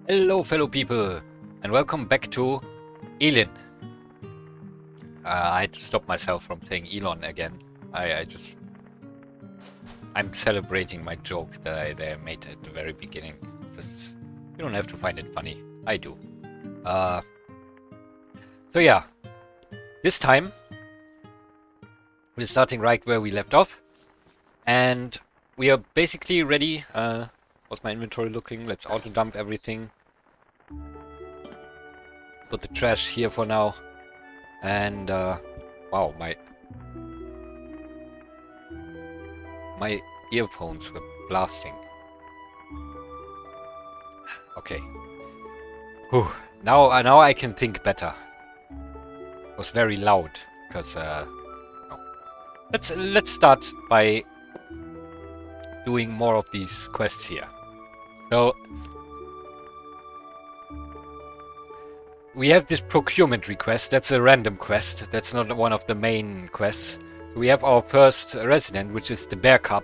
Hello, fellow people, and welcome back to Elin. I had to stop myself from saying Elon again. I'm celebrating my joke that I made at the very beginning. Just, you don't have to find it funny. I do. Uh, so yeah, this time we're starting right where we left off, and we are basically ready. How's my inventory looking? Let's auto dump everything. Put the trash here for now. And wow, my earphones were blasting. Okay. Whew. Now I can think better. It was very loud because no. Let's start by doing more of these quests here. So we have this procurement request. That's a random quest. That's not one of the main quests. So we have our first resident, which is the bear cub.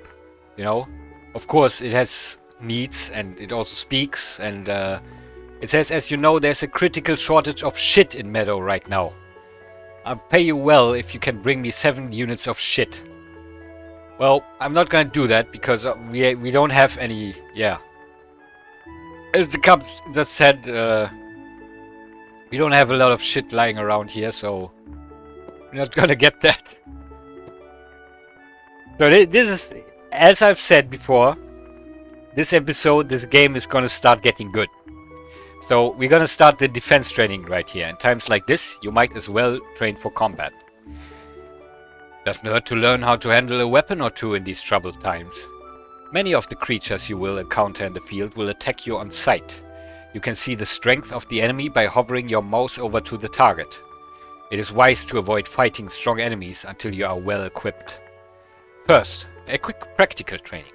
You know, of course it has needs and it also speaks. And it says, as you know, there's a critical shortage of shit in Meadow right now. I'll pay you well if you can bring me 7 units of shit. Well, I'm not gonna do that because we don't have any. Yeah. As the cub just said. We don't have a lot of shit lying around here, so we're not gonna get that. So this is, as I've said before, this game is gonna start getting good. So we're gonna start the defense training right here. In times like this, you might as well train for combat. Doesn't hurt to learn how to handle a weapon or two in these troubled times. Many of the creatures you will encounter in the field will attack you on sight. You can see the strength of the enemy by hovering your mouse over to the target. It is wise to avoid fighting strong enemies until you are well equipped. First, a quick practical training.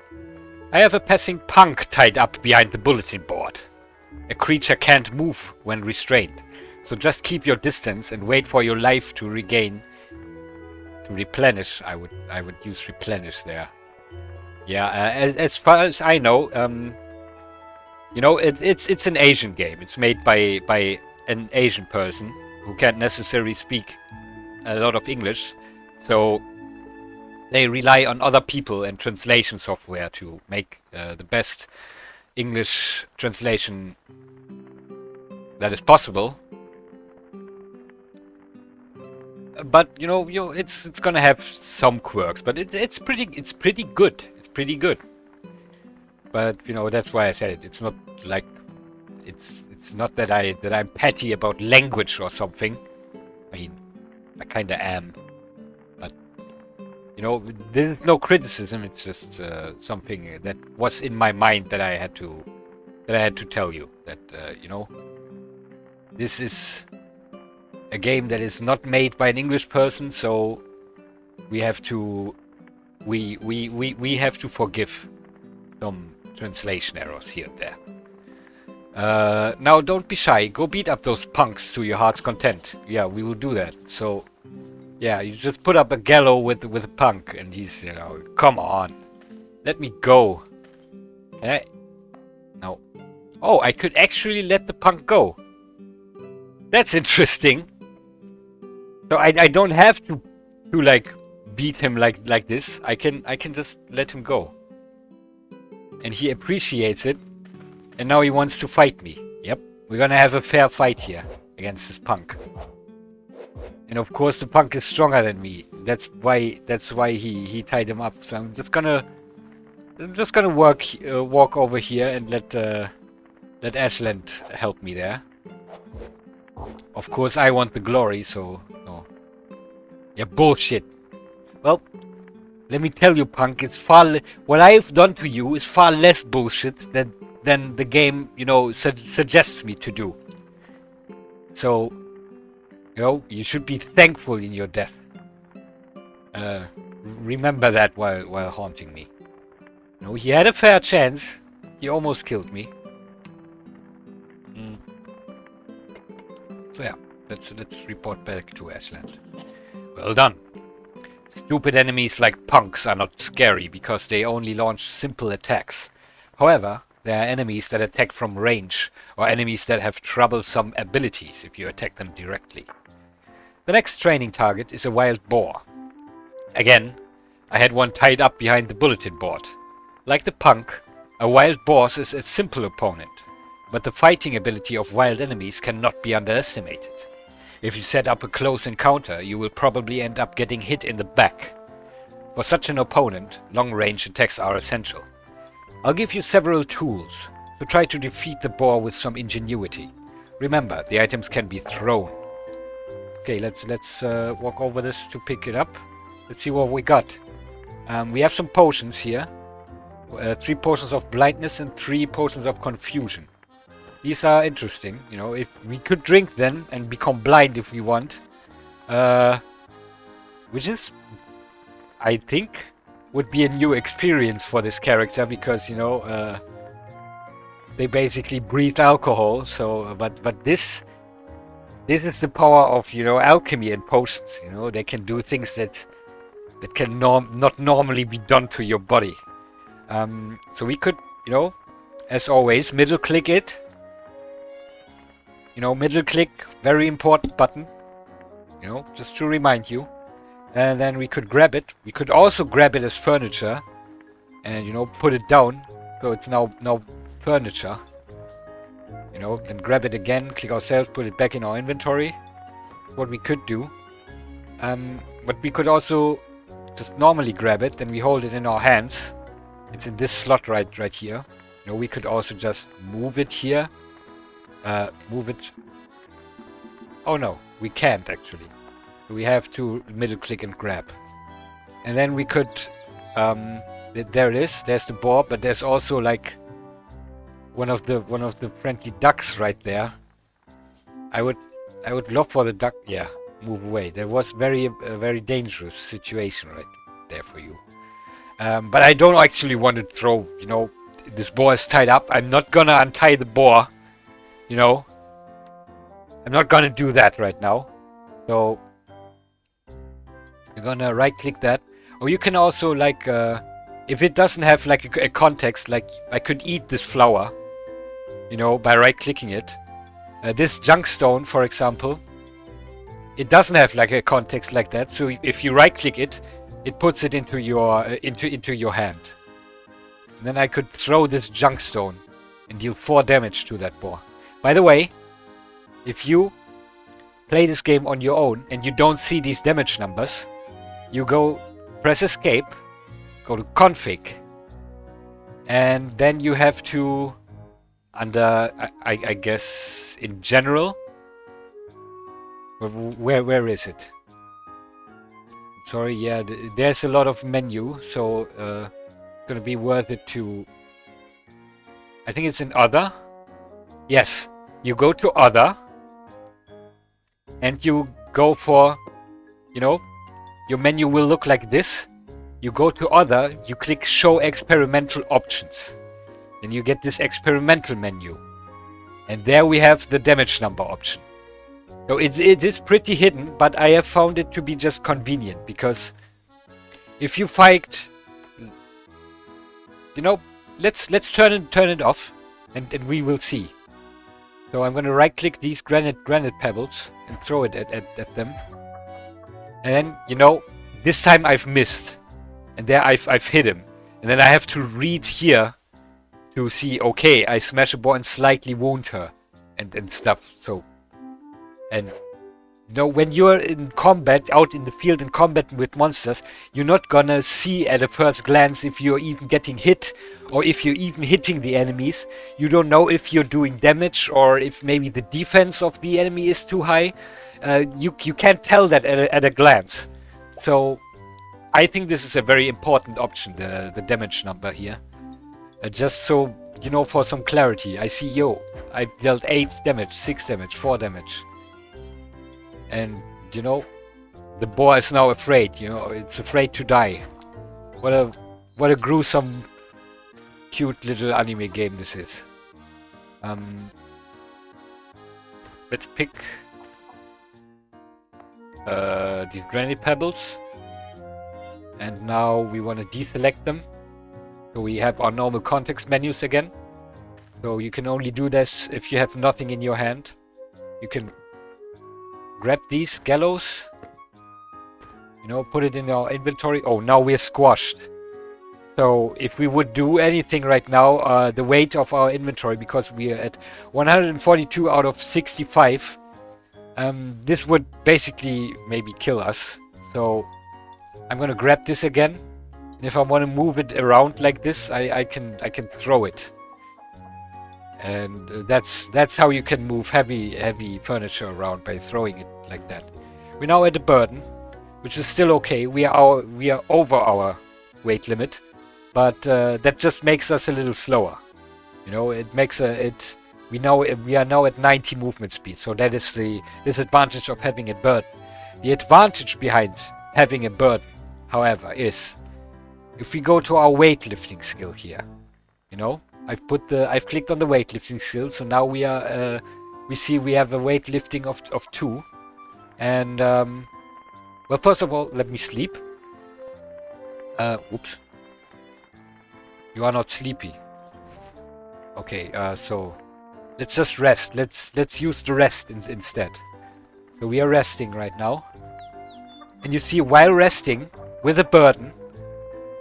I have a passing punk tied up behind the bulletin board. A creature can't move when restrained, so just keep your distance and wait for your life to replenish. I would use replenish there. Yeah, as far as I know, you know, it's an Asian game. It's made by an Asian person who can't necessarily speak a lot of English, so they rely on other people and translation software to make the best English translation that is possible. But you know, it's gonna have some quirks, but it's pretty good. It's pretty good. But you know, that's why I said it. It's not like it's not that I'm petty about language or something. I mean, I kinda am. But you know, there's no criticism. It's just something that was in my mind that I had to tell you that you know, this is a game that is not made by an English person, so we have to forgive some translation errors here and there. Now don't be shy. Go beat up those punks to your heart's content. Yeah, we will do that. So, yeah, you just put up a gallows with a punk, and he's, you know, come on, let me go. Can I? No. Oh, I could actually let the punk go. That's interesting. So I don't have to like beat him like this. I can just let him go. And he appreciates it. And now he wants to fight me. Yep. We're gonna have a fair fight here against this punk. And of course the punk is stronger than me. That's why he tied him up. So I'm just gonna walk over here and let Ashland help me there. Of course I want the glory, so no. Yeah, bullshit. Well, let me tell you, punk, it's what I've done to you is far less bullshit than the game, you know, suggests me to do. So, you know, you should be thankful in your death. Remember that while haunting me. You know, he had a fair chance. He almost killed me. So yeah, let's report back to Ashland. Well done. Stupid enemies like punks are not scary because they only launch simple attacks. However, there are enemies that attack from range, or enemies that have troublesome abilities if you attack them directly. The next training target is a wild boar. Again, I had one tied up behind the bulletin board. Like the punk, a wild boar is a simple opponent, but the fighting ability of wild enemies cannot be underestimated. If you set up a close encounter, you will probably end up getting hit in the back. For such an opponent, long-range attacks are essential. I'll give you several tools, so try to defeat the boar with some ingenuity. Remember, the items can be thrown. Okay, let's walk over this to pick it up. Let's see what we got. We have some potions here. 3 potions of blindness and 3 potions of confusion. These are interesting, you know, if we could drink them and become blind if we want. Which is, I think, would be a new experience for this character, because, you know, they basically breathe alcohol, so, but this is the power of, you know, alchemy and potions, you know, they can do things that can not normally be done to your body. So we could, you know, as always, middle click it. You know, middle click, very important button. You know, just to remind you. And then we could grab it. We could also grab it as furniture. And, you know, put it down. So it's now furniture. You know, then grab it again, click ourselves, put it back in our inventory. What we could do. But we could also just normally grab it, then we hold it in our hands. It's in this slot right here. You know, we could also just move it here. Move it. Oh no, we can't actually. We have to middle click and grab. And then we could, there it is, there's the boar, but there's also like one of the friendly ducks right there. I would love for the duck, yeah, move away. There was a very dangerous situation right there for you. But I don't actually want to throw, you know, this boar is tied up. I'm not gonna untie the boar. You know, I'm not gonna do that right now. So we're gonna right click that. Or you can also like, if it doesn't have like a context, like I could eat this flower, you know, by right clicking it. This junk stone, for example, it doesn't have like a context like that. So if you right click it, it puts it into your into your hand. And then I could throw this junk stone and deal 4 damage to that boar. By the way, if you play this game on your own and you don't see these damage numbers, you go press escape, go to config, and then you have to, under, I guess, in general, where is it? Sorry, yeah, there's a lot of menu, so it's gonna be worth it to, I think it's in other. Yes. You go to other, and you go for, you know, your menu will look like this. You go to other, you click show experimental options. Then you get this experimental menu. And there we have the damage number option. So it is pretty hidden, but I have found it to be just convenient, because if you fight, you know, let's turn it off, and we will see. So I'm going to right click these granite pebbles and throw it at them. And then, you know, this time I've missed. And there I've hit him. And then I have to read here to see, okay, I smash a boar and slightly wound her and stuff. So, and you know, when you're in combat, out in the field in combat with monsters, you're not gonna see at a first glance if you're even getting hit or if you're even hitting the enemies. You don't know if you're doing damage or if maybe the defense of the enemy is too high. You can't tell that at a glance. So I think this is a very important option, the damage number here. Just so, you know, for some clarity. I see, yo, I dealt 8 damage, 6 damage, 4 damage. And, you know, the boar is now afraid, you know, it's afraid to die. What a gruesome, cute little anime game this is. Let's pick these granite pebbles. And now we want to deselect them. So we have our normal context menus again. So you can only do this if you have nothing in your hand. You can grab these gallows, you know, put it in our inventory. Oh, now we're squashed. So if we would do anything right now, the weight of our inventory, because we are at 142 out of 65, this would basically maybe kill us. So I'm gonna grab this again, and if I want to move it around like this, I can throw it. And that's how you can move heavy furniture around, by throwing it like that. We're now at a burden, which is still okay. We are over our weight limit, but that just makes us a little slower. You know, it makes we are now at 90 movement speed, so that is the disadvantage of having a burden. The advantage behind having a burden, however, is if we go to our weightlifting skill here, you know, I've clicked on the weightlifting skill, so now we are we see we have a weightlifting of 2, and well, first of all, let me sleep. Oops. You are not sleepy. Okay, so let's just rest. Let's use the rest instead. So we are resting right now, and you see, while resting with a burden,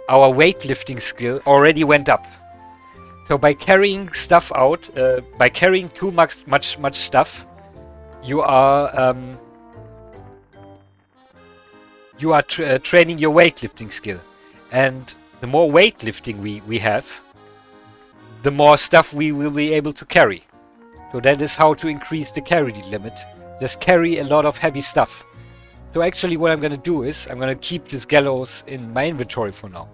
our weightlifting skill already went up. So by carrying stuff out, by carrying too much stuff, you are training your weightlifting skill, and the more weightlifting we have, the more stuff we will be able to carry. So that is how to increase the carry limit. Just carry a lot of heavy stuff. So actually what I'm going to do is, I'm going to keep this gallows in my inventory for now.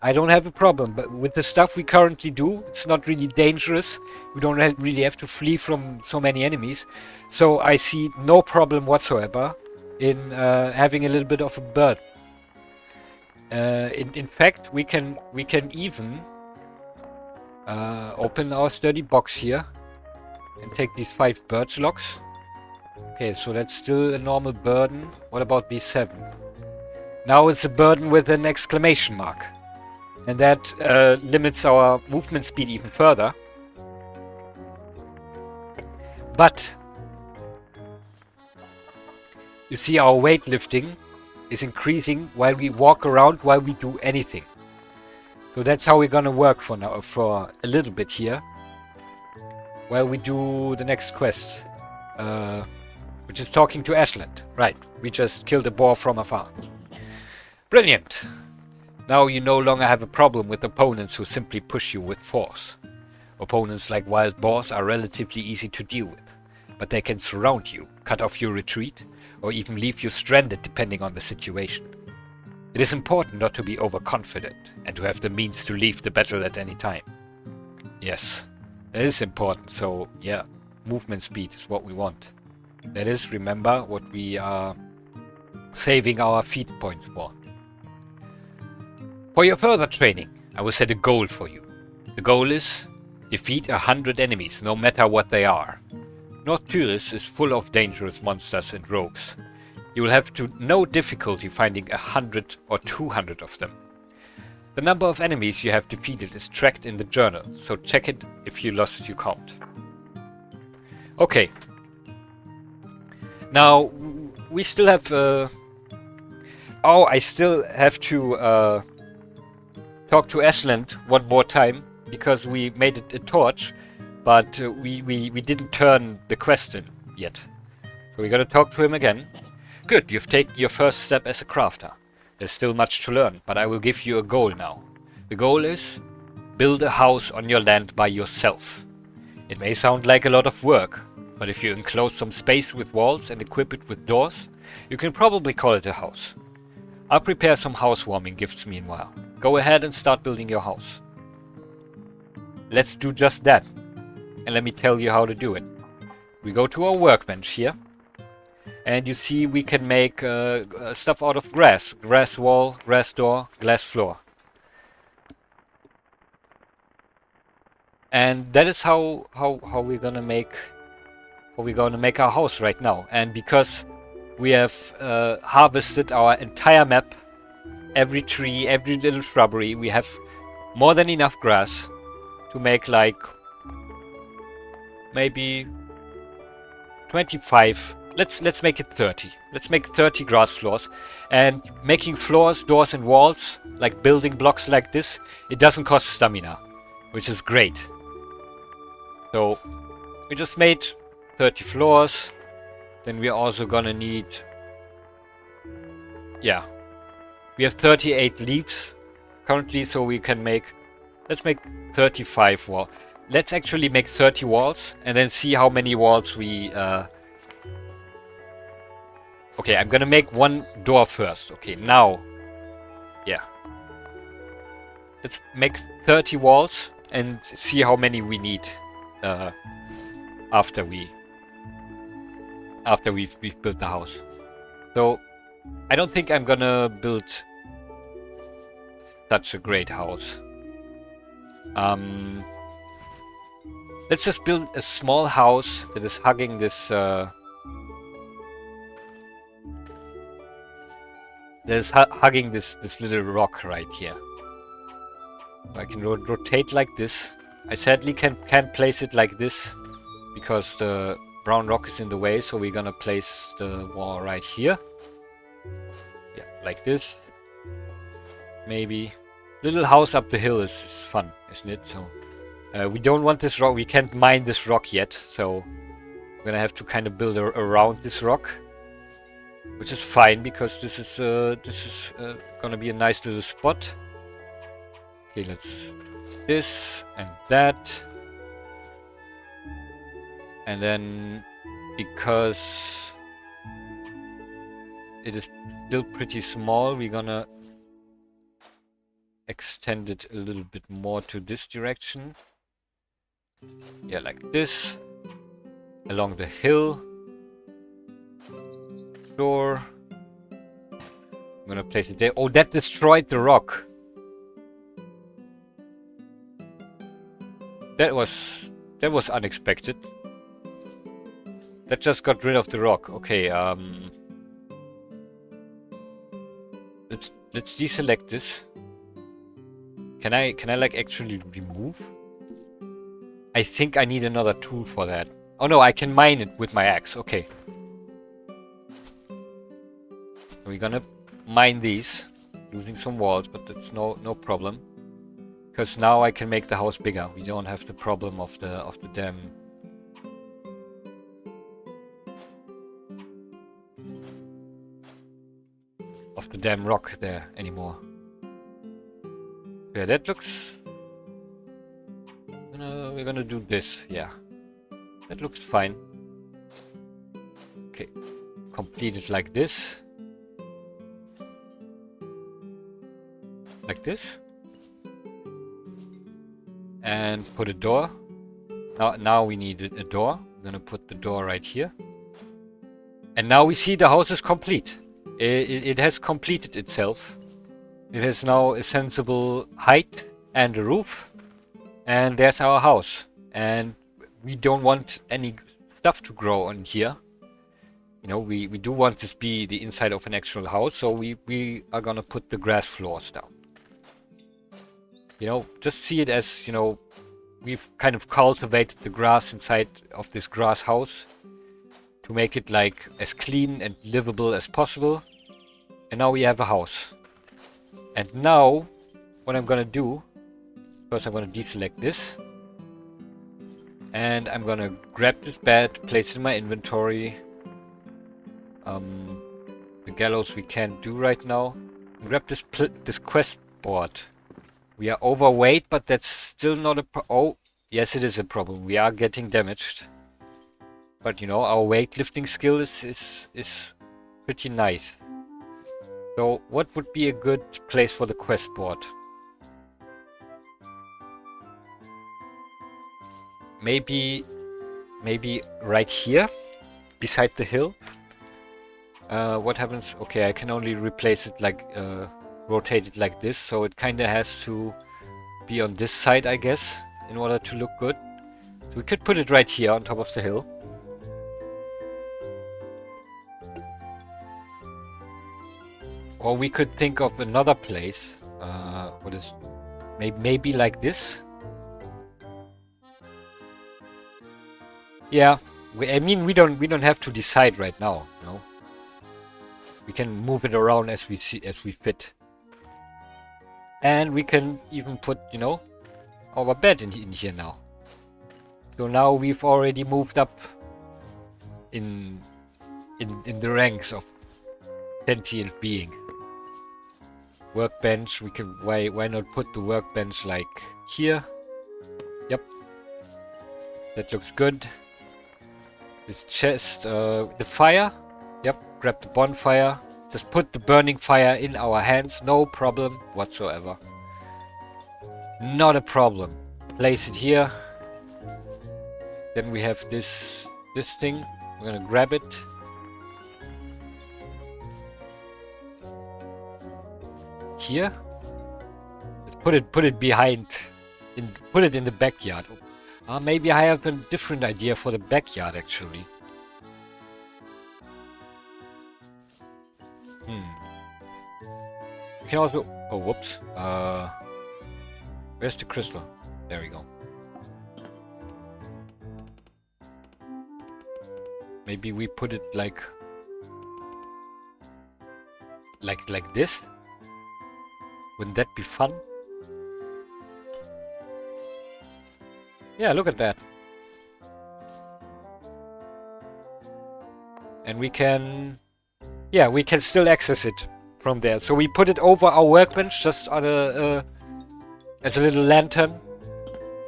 I don't have a problem, but with the stuff we currently do, it's not really dangerous. We don't really have to flee from so many enemies. So I see no problem whatsoever in having a little bit of a burden. In fact, we can even open our sturdy box here and take these 5 birch logs. Okay, so that's still a normal burden. What about these 7? Now it's a burden with an exclamation mark. And that limits our movement speed even further. But you see, our weightlifting is increasing while we walk around, while we do anything. So that's how we're gonna work for now, for a little bit here, while we do the next quest, which is talking to Ashland. Right, we just killed a boar from afar. Brilliant! Now you no longer have a problem with opponents who simply push you with force. Opponents like wild boars are relatively easy to deal with, but they can surround you, cut off your retreat, or even leave you stranded depending on the situation. It is important not to be overconfident and to have the means to leave the battle at any time. Yes, that is important, so yeah, movement speed is what we want. That is, remember, what we are saving our feat points for. For your further training, I will set a goal for you. The goal is defeat 100 enemies, no matter what they are. North Tyrus is full of dangerous monsters and rogues. You will have no difficulty finding 100 or 200 of them. The number of enemies you have defeated is tracked in the journal, so check it if you lost your count. Okay. Now, we still have... I still have to talk to Ashland one more time, because we made it a torch, but we didn't turn the quest in yet. So we're gonna talk to him again. Good, you've taken your first step as a crafter. There's still much to learn, but I will give you a goal now. The goal is build a house on your land by yourself. It may sound like a lot of work, but if you enclose some space with walls and equip it with doors, you can probably call it a house. I'll prepare some housewarming gifts meanwhile. Go ahead and start building your house. Let's do just that. And let me tell you how to do it. We go to our workbench here. And you see we can make stuff out of grass. Grass wall, grass door, glass floor. And that is how we're gonna make our house right now. And because we have harvested our entire map, every tree, every little shrubbery, we have more than enough grass to make like maybe 25. Let's make it 30. Let's make 30 grass floors. And making floors, doors and walls, like building blocks like this, it doesn't cost stamina, which is great. So we just made 30 floors. Then we're also gonna need, yeah, we have 38 leaves currently, so we can make, let's make 35 walls. Let's actually make 30 walls and then see how many walls we okay, I'm gonna make one door first. Okay, now, yeah. Let's make 30 walls and see how many we need after we've built the house. So I don't think I'm gonna build such a great house. Let's just build a small house that is hugging this hugging this little rock right here. I can rotate like this. I sadly can't place it like this because the brown rock is in the way, so we're gonna place the wall right here. Yeah, like this. Maybe. Little house up the hill is fun, isn't it? So we don't want this rock. We can't mine this rock yet, so we're gonna have to kind of build around this rock. Which is fine because this is gonna be a nice little spot. Okay, let's this and that, and then because it is still pretty small, we're gonna extend it a little bit more to this direction. Yeah, like this, along the hill. Door. I'm gonna place it there. Oh, that destroyed the rock. That was unexpected. That just got rid of the rock. Okay, let's deselect this. Can I like actually remove? I think I need another tool for that. Oh no, I can mine it with my axe. Okay. We're gonna mine these, losing some walls, but that's no problem. Because now I can make the house bigger. We don't have the problem of the damn rock there anymore. Yeah, that looks. We're gonna do this. Yeah, that looks fine. Okay, complete it like this. Like this, and put a door. Now we need a door. We're gonna put the door right here, and now we see the house is complete. It has completed itself. It has now a sensible height and a roof, and there's our house. And we don't want any stuff to grow on here. You know, we do want this to be the inside of an actual house, so we are gonna put the grass floors down. You know, just see it as, you know, we've kind of cultivated the grass inside of this grass house to make it like as clean and livable as possible. And now we have a house. And now, what I'm gonna do, first I'm gonna deselect this. And I'm gonna grab this bed, place it in my inventory. The gallows we can't do right now. Grab this quest board. We are overweight, but that's still not a oh, yes, it is a problem. We are getting damaged. But, you know, our weightlifting skill is pretty nice. So, what would be a good place for the quest board? Maybe right here, beside the hill. What happens? Okay, I can only replace it like... rotate it like this, so it kinda has to be on this side, I guess, in order to look good. So we could put it right here on top of the hill. Or we could think of another place. What is... maybe like this? Yeah, I mean we don't have to decide right now, you know. We can move it around as we fit. And we can even put, you know, our bed in here now. So now we've already moved up in the ranks of sentient beings. Workbench, we can why not put the workbench like here? Yep. That looks good. This chest, the fire. Yep, grab the bonfire. Just put the burning fire in our hands, no problem whatsoever. Not a problem. Place it here. Then we have this thing. We're gonna grab it. Here. Let's put it behind. Put it in the backyard. Maybe I have a different idea for the backyard actually. We can also... Oh, whoops. Where's the crystal? There we go. Maybe we put it like this? Wouldn't that be fun? Yeah, look at that. And we can... Yeah, we can still access it from there. So we put it over our workbench, just on as a little lantern.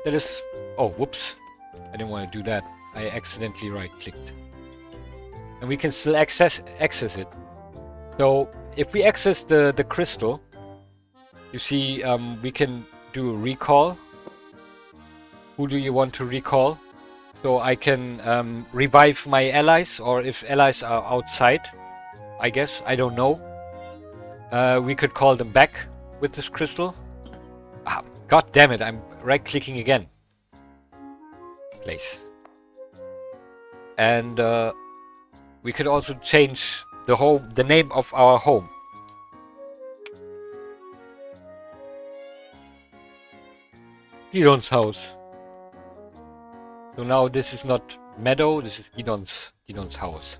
That is... Oh, whoops. I didn't want to do that. I accidentally right-clicked. And we can still access it. So if we access the crystal, you see we can do a recall. Who do you want to recall? So I can revive my allies, or if allies are outside, I guess, I don't know. We could call them back with this crystal. God damn it, I'm right-clicking again. Place. And we could also change the name of our home. Gidon's house. So now this is not Meadow, this is Gidon's house.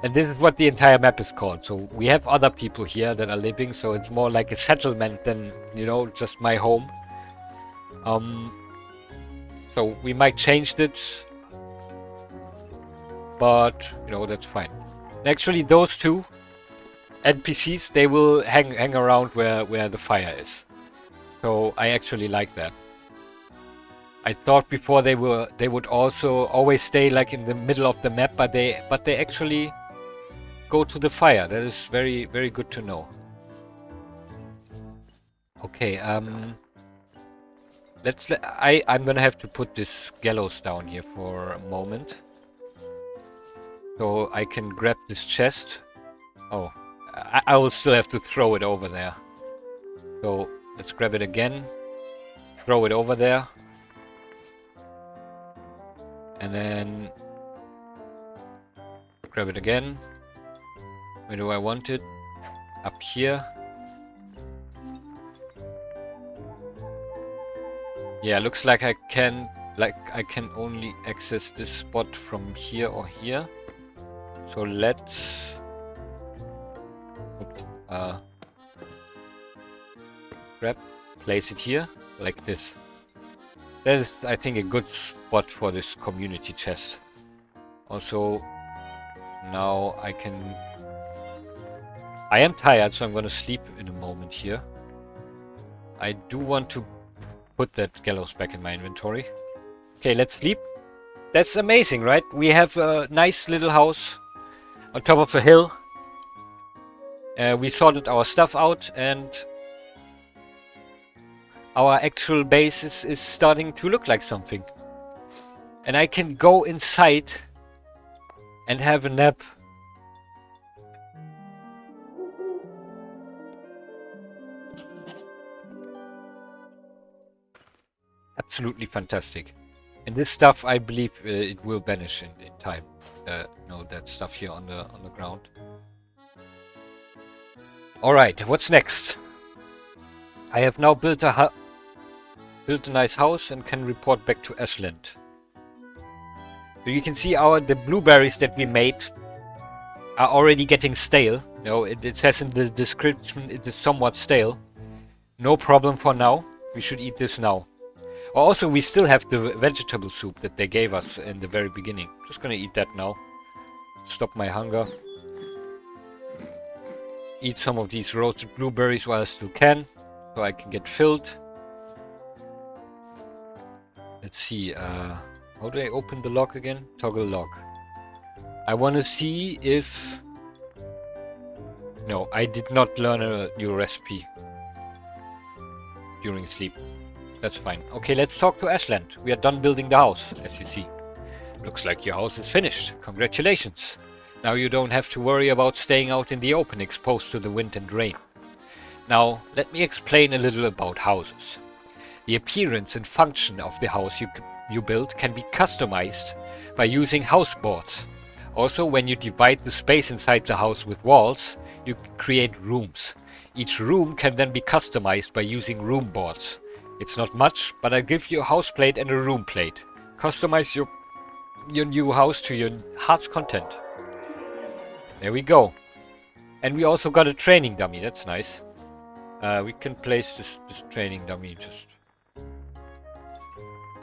And this is what the entire map is called. So we have other people here that are living, so it's more like a settlement than, you know, just my home. So we might change it, but, you know, that's fine. And actually, those two NPCs, they will hang around where the fire is. So I actually like that. I thought before they would also always stay like in the middle of the map, but they actually go to the fire. That is very, very good to know. Okay, I'm gonna have to put this gallows down here for a moment. So I can grab this chest. Oh, I will still have to throw it over there. So let's grab it again. Throw it over there. And then grab it again. Where do I want it? Up here. Yeah, looks like I can only access this spot from here or here. So let's grab, place it here like this. That is, I think, a good spot for this community chest. Also, now I am tired, so I'm gonna sleep in a moment here. I do want to put that gallows back in my inventory. Okay, let's sleep. That's amazing, right? We have a nice little house on top of a hill. We sorted our stuff out, and our actual base is starting to look like something. And I can go inside and have a nap. Absolutely fantastic. And this stuff, I believe, it will vanish in time. No, that stuff here on the ground. All right, what's next? I have now built a nice house and can report back to Ashland. So you can see the blueberries that we made are already getting stale. You know, it says in the description it is somewhat stale. No problem for now. We should eat this now. Also, we still have the vegetable soup that they gave us in the very beginning. Just gonna eat that now. Stop my hunger. Eat some of these roasted blueberries while I still can, so I can get filled. Let's see, how do I open the lock again? Toggle lock. I want to see if... No, I did not learn a new recipe during sleep. That's fine. Okay, let's talk to Ashland. We are done building the house, as you see. Looks like your house is finished. Congratulations. Now you don't have to worry about staying out in the open exposed to the wind and rain. Now, let me explain a little about houses. The appearance and function of the house you build can be customized by using house boards. Also, when you divide the space inside the house with walls, you create rooms. Each room can then be customized by using room boards. It's not much, but I'll give you a house plate and a room plate. Customize your new house to your heart's content. There we go. And we also got a training dummy, that's nice. We can place this training dummy just...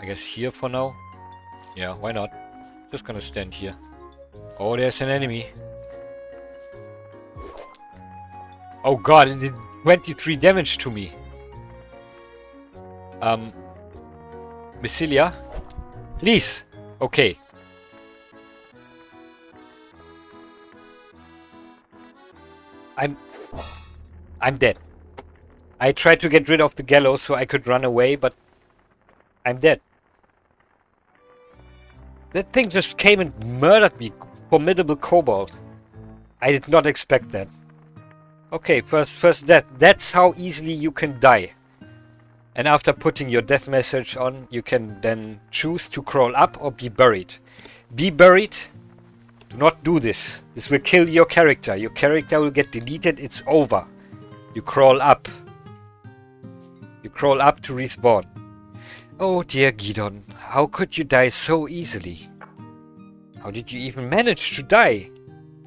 I guess here for now. Yeah, why not? Just gonna stand here. Oh, there's an enemy. Oh god, it did 23 damage to me. Basilia? Please! Okay. I'm dead. I tried to get rid of the gallows so I could run away, but I'm dead. That thing just came and murdered me. Formidable kobold. I did not expect that. Okay, first death. That's how easily you can die. And after putting your death message on, you can then choose to crawl up or be buried. Be buried. Do not do this. This will kill your character. Your character will get deleted. It's over. You crawl up. You crawl up to respawn. Oh dear Gidon, how could you die so easily? How did you even manage to die?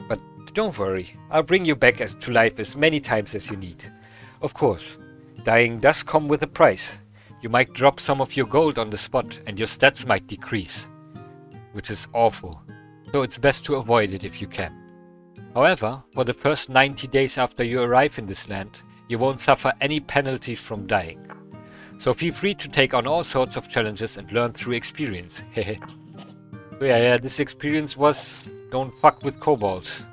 But don't worry, I'll bring you back to life as many times as you need. Of course, dying does come with a price. You might drop some of your gold on the spot and your stats might decrease, which is awful, so it's best to avoid it if you can. However, for the first 90 days after you arrive in this land, you won't suffer any penalties from dying. So feel free to take on all sorts of challenges and learn through experience. Hehe. So yeah, this experience was don't fuck with kobolds.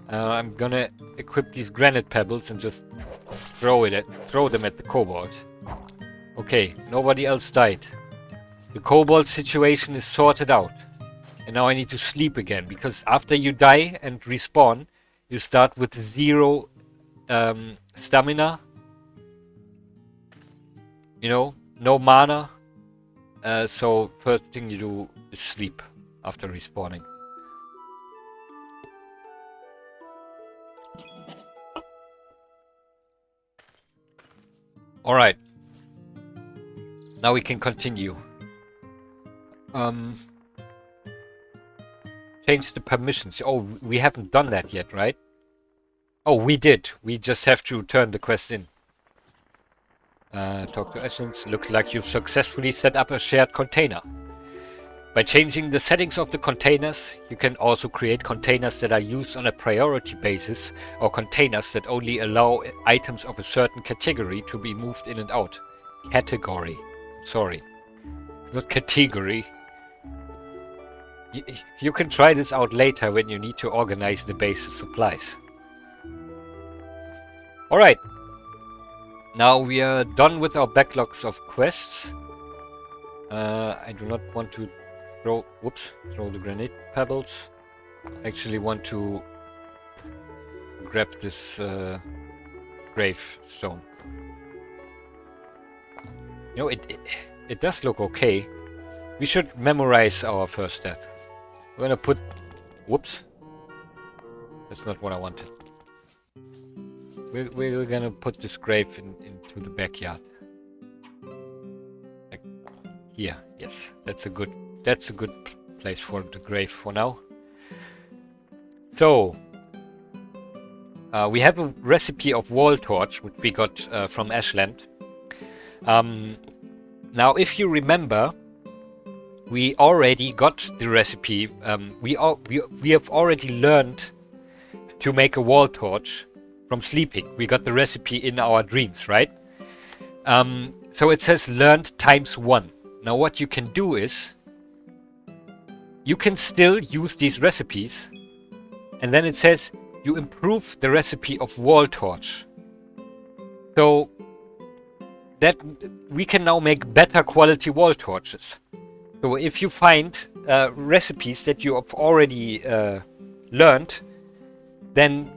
I'm gonna equip these granite pebbles and just throw them at the kobold. Okay, nobody else died. The kobold situation is sorted out. And now I need to sleep again, because after you die and respawn, you start with 0 stamina. You know, no mana. So first thing you do is sleep after respawning. Alright. Now we can continue. Change the permissions. Oh, we haven't done that yet, right? Oh, we did. We just have to turn the quest in. Talk to Essence. Looks like you've successfully set up a shared container. By changing the settings of the containers, you can also create containers that are used on a priority basis, or containers that only allow items of a certain category to be moved in and out. Category. Sorry. Not category. You can try this out later when you need to organize the base's supplies. Alright. Now we are done with our backlogs of quests. I do not want to throw the granite pebbles. I actually want to grab this gravestone. You know, it does look okay. We should memorize our first death. We're gonna put... Whoops. That's not what I wanted. We're gonna put this grave into the backyard. Like here, yes. That's a good place for the grave for now. So we have a recipe of wall torch, which we got from Ashland. Now, if you remember, we already got the recipe. We have already learned to make a wall torch from sleeping. We got the recipe in our dreams, right? So it says learned ×1. Now what you can do is you can still use these recipes, and then it says you improve the recipe of wall torch. So that we can now make better quality wall torches. So if you find recipes that you have already learned, then,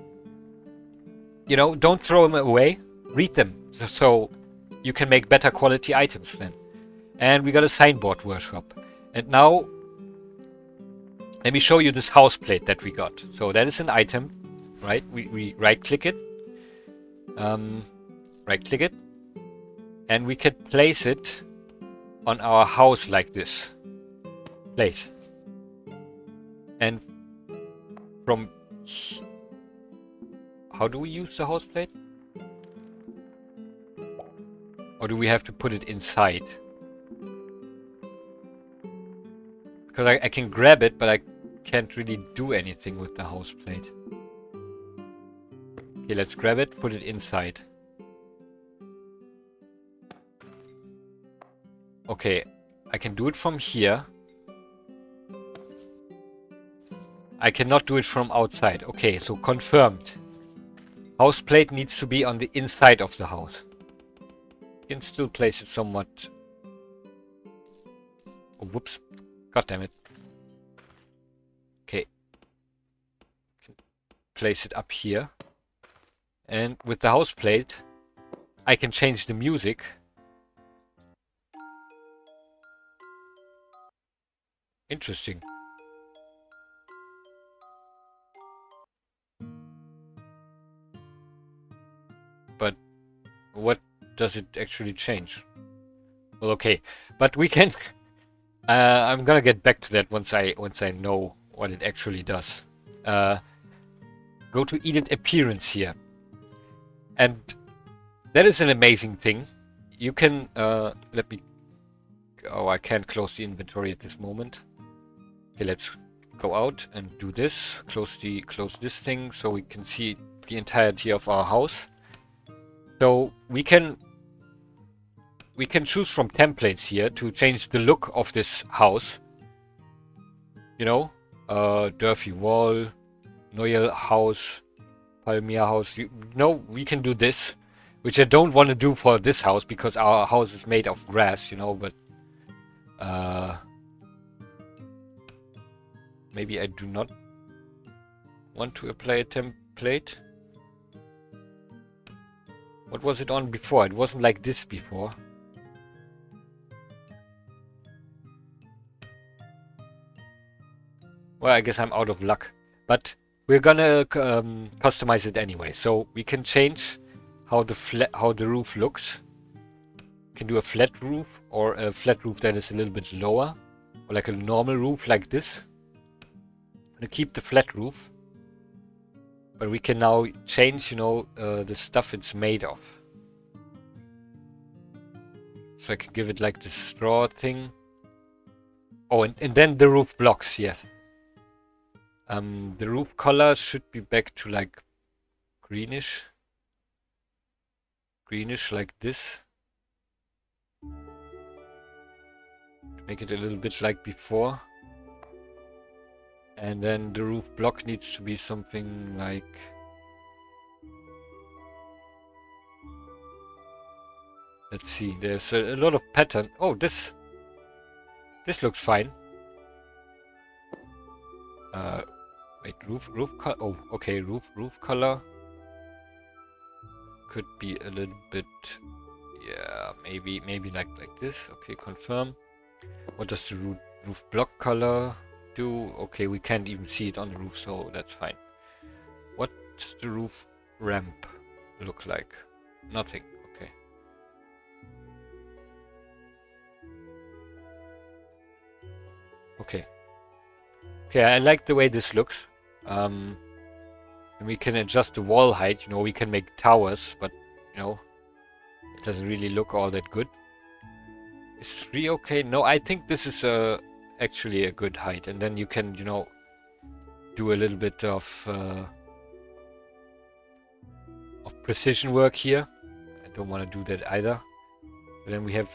you know, don't throw them away. Read them, so you can make better quality items then. And we got a signboard workshop. And now, let me show you this house plate that we got. So that is an item, right? We right-click it. Right-click it. And we can place it on our house like this. Place. And from... How do we use the house plate? Or do we have to put it inside? Because I can grab it, but I can't really do anything with the house plate. Okay, let's grab it, put it inside. Okay, I can do it from here. I cannot do it from outside. Okay, so confirmed. House plate needs to be on the inside of the house. You can still place it somewhat... Oh, whoops. God damn it. Okay. Place it up here. And with the house plate, I can change the music. Interesting. But what does it actually change? Well, okay, but we can. I'm gonna get back to that once I know what it actually does. Go to edit appearance here, and that is an amazing thing. You can let me. Oh, I can't close the inventory at this moment. Okay, let's go out and do this. Close this thing so we can see the entirety of our house. So we can choose from templates here to change the look of this house. You know, Durfee wall, Noel house, Palmier house. You know, we can do this, which I don't want to do for this house because our house is made of grass, you know, but maybe I do not want to apply a template. What was it on before? It wasn't like this before. Well, I guess I'm out of luck. But we're gonna customize it anyway. So we can change how the roof looks. We can do a flat roof or a flat roof that is a little bit lower. Or like a normal roof like this. I'm gonna keep the flat roof. But we can now change, you know, the stuff it's made of. So I can give it like this straw thing. Oh, and then the roof blocks, yes. The roof color should be back to like greenish. Greenish like this. Make it a little bit like before. And then the roof block needs to be something like... Let's see, there's a lot of pattern. Oh, this looks fine. Wait, roof color. Oh, okay, roof color. Could be a little bit... Yeah, maybe like this. Okay, confirm. What does the roof block color do? Okay, we can't even see it on the roof, so that's fine. What does the roof ramp look like? Nothing. Okay. Okay. Okay, I like the way this looks. And we can adjust the wall height. You know, we can make towers, but you know, it doesn't really look all that good. Is 3 okay? No, I think this is actually a good height, and then you can, you know, do a little bit of precision work here. I don't want to do that either. But then we have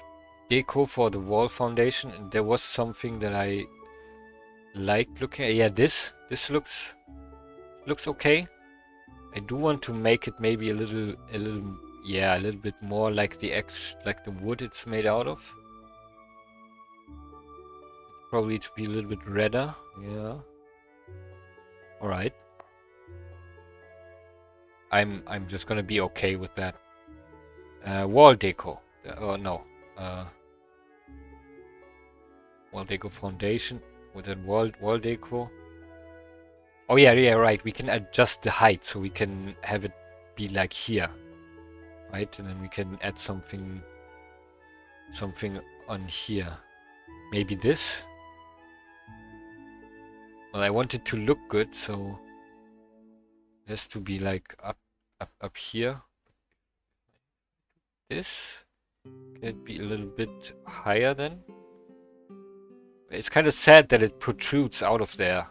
deco for the wall foundation, and there was something that I liked looking at. Yeah, this looks okay. I do want to make it maybe a little bit more like like the wood it's made out of. Probably to be a little bit redder. Yeah. All right. I'm just gonna be okay with that. Wall deco. No. Wall deco foundation with a wall deco. Oh yeah, right. We can adjust the height so we can have it be like here, right? And then we can add something on here. Maybe this. Well, I want it to look good, so it has to be like up here. This can it be a little bit higher then? It's kind of sad that it protrudes out of there.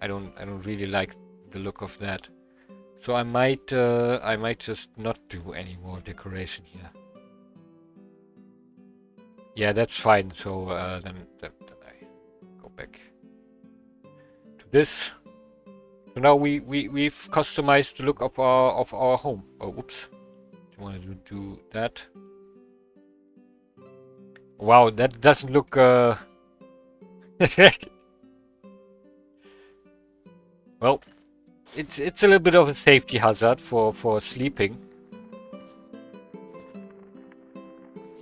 I don't really like the look of that. So I might just not do any more decoration here. Yeah, that's fine. So then I go back to this. So now we've customized the look of our home. Oh, whoops! Do you want to do that? Wow, that doesn't look. Well, it's a little bit of a safety hazard for sleeping.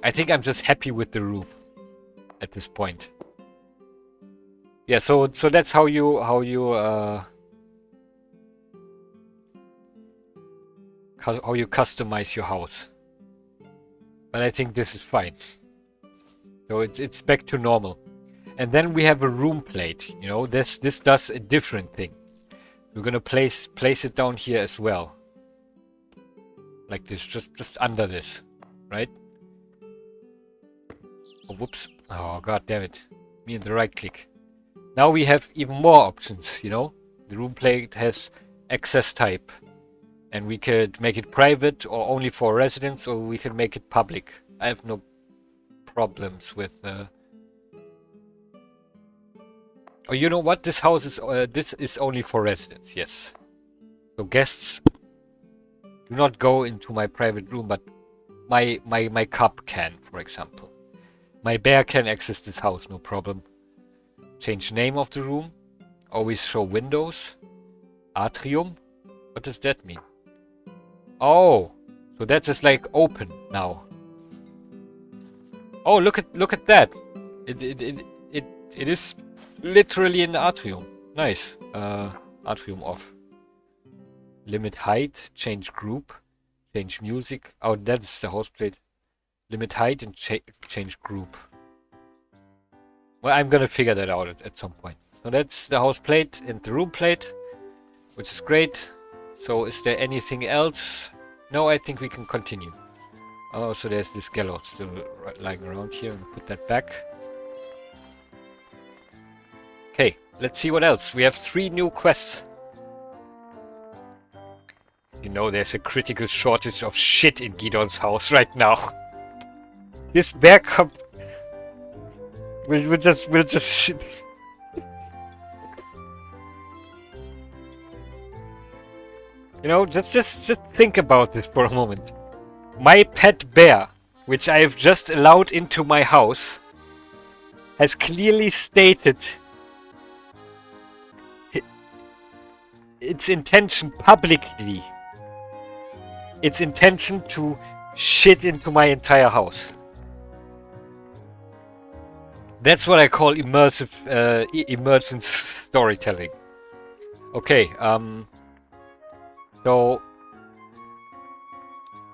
I think I'm just happy with the roof at this point. Yeah, so that's how you customize your house. But I think this is fine. So it's back to normal. And then we have a room plate. You know, this does a different thing. We're gonna place it down here as well. Like this, just under this, right? Oh, whoops. Oh, god damn it. Me and the right click. Now we have even more options, you know? The room plate has access type. And we could make it private or only for residents, or we can make it public. I have no problems with... Oh, you know what? This house is... this is only for residents, yes. So guests do not go into my private room, but my cub can, for example. My bear can access this house, no problem. Change name of the room. Always show windows. Atrium. What does that mean? Oh, so that's just like open now. Oh, look at that. It is literally an atrium. Nice. Atrium off. Limit height. Change group. Change music. Oh, that's the house plate. Limit height and change group. Well, I'm gonna figure that out at some point. So that's the house plate and the room plate, which is great. So is there anything else? No, I think we can continue. Oh, so there's this gallows still lying around here. And put that back. Okay, let's see what else. We have 3 new quests. You know, there's a critical shortage of shit in Gidon's house right now. This bear cub will just You know, just think about this for a moment. My pet bear, which I have just allowed into my house, has clearly stated its intention publicly. Its intention to shit into my entire house. That's what I call immersive, emergent storytelling. Okay, so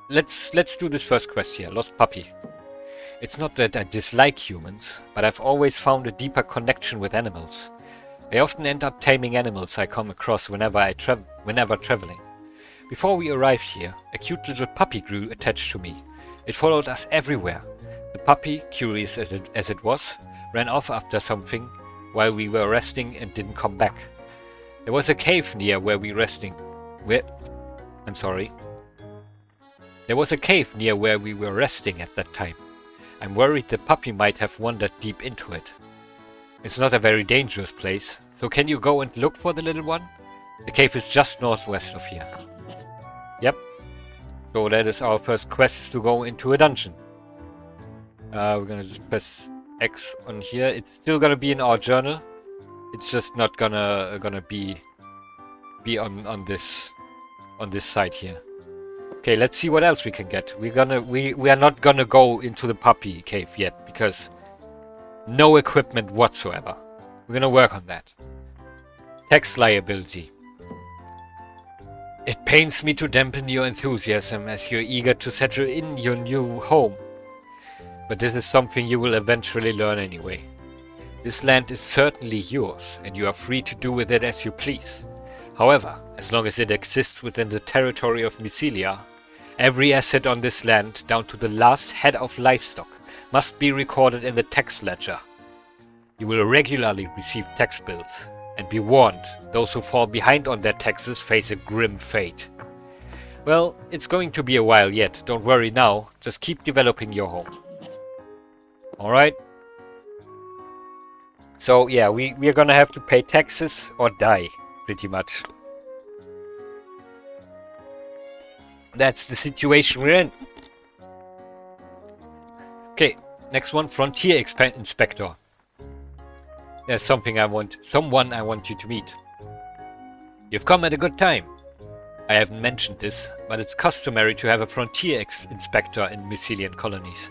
let's do this first quest here. Lost puppy. It's not that I dislike humans, but I've always found a deeper connection with animals. I often end up taming animals I come across whenever traveling. Before we arrived here, a cute little puppy grew attached to me. It followed us everywhere. The puppy, curious as it was, ran off after something while we were resting and didn't come back. There was a cave near where we resting. There was a cave near where we were resting at that time. I'm worried the puppy might have wandered deep into it. It's not a very dangerous place, so can you go and look for the little one? The cave is just northwest of here. Yep. So that is our first quest, to go into a dungeon. We're gonna just press X on here. It's still gonna be in our journal. It's just not gonna be on this side here. Okay, let's see what else we can get. We are not gonna go into the puppy cave yet, because no equipment whatsoever. We're gonna work on that. Tax liability. It pains me to dampen your enthusiasm as you're eager to settle in your new home. But this is something you will eventually learn anyway. This land is certainly yours, and you are free to do with it as you please. However, as long as it exists within the territory of Mycelia, every asset on this land, down to the last head of livestock, must be recorded in the tax ledger. You will regularly receive tax bills, and be warned, those who fall behind on their taxes face a grim fate. Well, it's going to be a while yet, don't worry now, just keep developing your home. Alright? So yeah, we are gonna have to pay taxes or die, pretty much. That's the situation we're in. Okay, next one, Frontier Inspector. There's someone I want you to meet. You've come at a good time. I haven't mentioned this, but it's customary to have a Frontier Inspector in Mycelian colonies.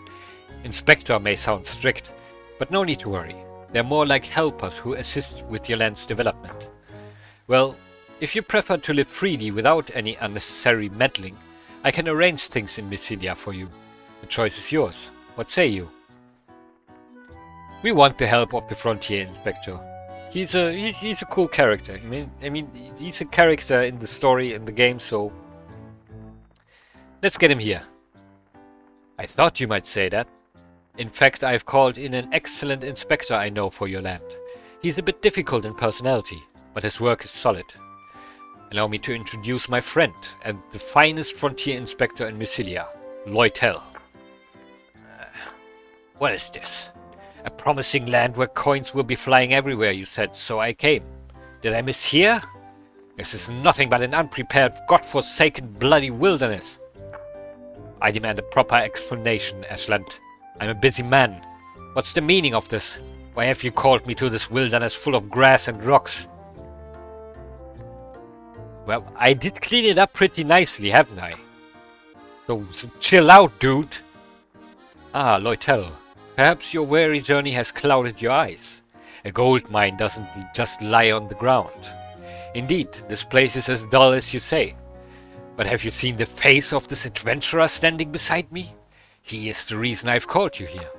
Inspector may sound strict, but no need to worry. They're more like helpers who assist with your land's development. Well, if you prefer to live freely without any unnecessary meddling, I can arrange things in Mycelia for you. The choice is yours. What say you? We want the help of the Frontier Inspector. He's a cool character. I mean, he's a character in the story, in the game, so let's get him here. I thought you might say that. In fact, I've called in an excellent inspector I know for your land. He's a bit difficult in personality, but his work is solid. Allow me to introduce my friend and the finest Frontier Inspector in Mycelia, Loitel. What is this? A promising land where coins will be flying everywhere, you said, so I came. Did I mishear? This is nothing but an unprepared, godforsaken, bloody wilderness. I demand a proper explanation, Ashland. I'm a busy man. What's the meaning of this? Why have you called me to this wilderness full of grass and rocks? Well, I did clean it up pretty nicely, haven't I? So chill out, dude. Ah, Loitel. Perhaps your weary journey has clouded your eyes. A gold mine doesn't just lie on the ground. Indeed, this place is as dull as you say. But have you seen the face of this adventurer standing beside me? He is the reason I've called you here.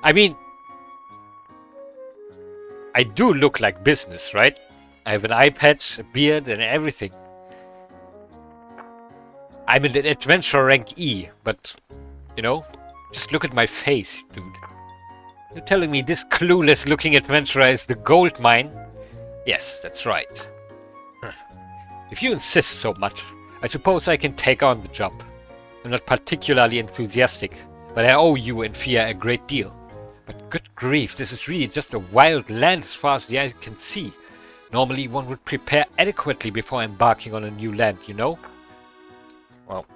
I mean, I do look like business, right? I have an eye patch, a beard, and everything. I'm an adventurer rank E, but, you know, just look at my face, dude. You're telling me this clueless looking adventurer is the gold mine? Yes, that's right. If you insist so much, I suppose I can take on the job. I'm not particularly enthusiastic, but I owe you and Fia a great deal. But good grief, this is really just a wild land as far as the eye can see. Normally one would prepare adequately before embarking on a new land, you know? Well.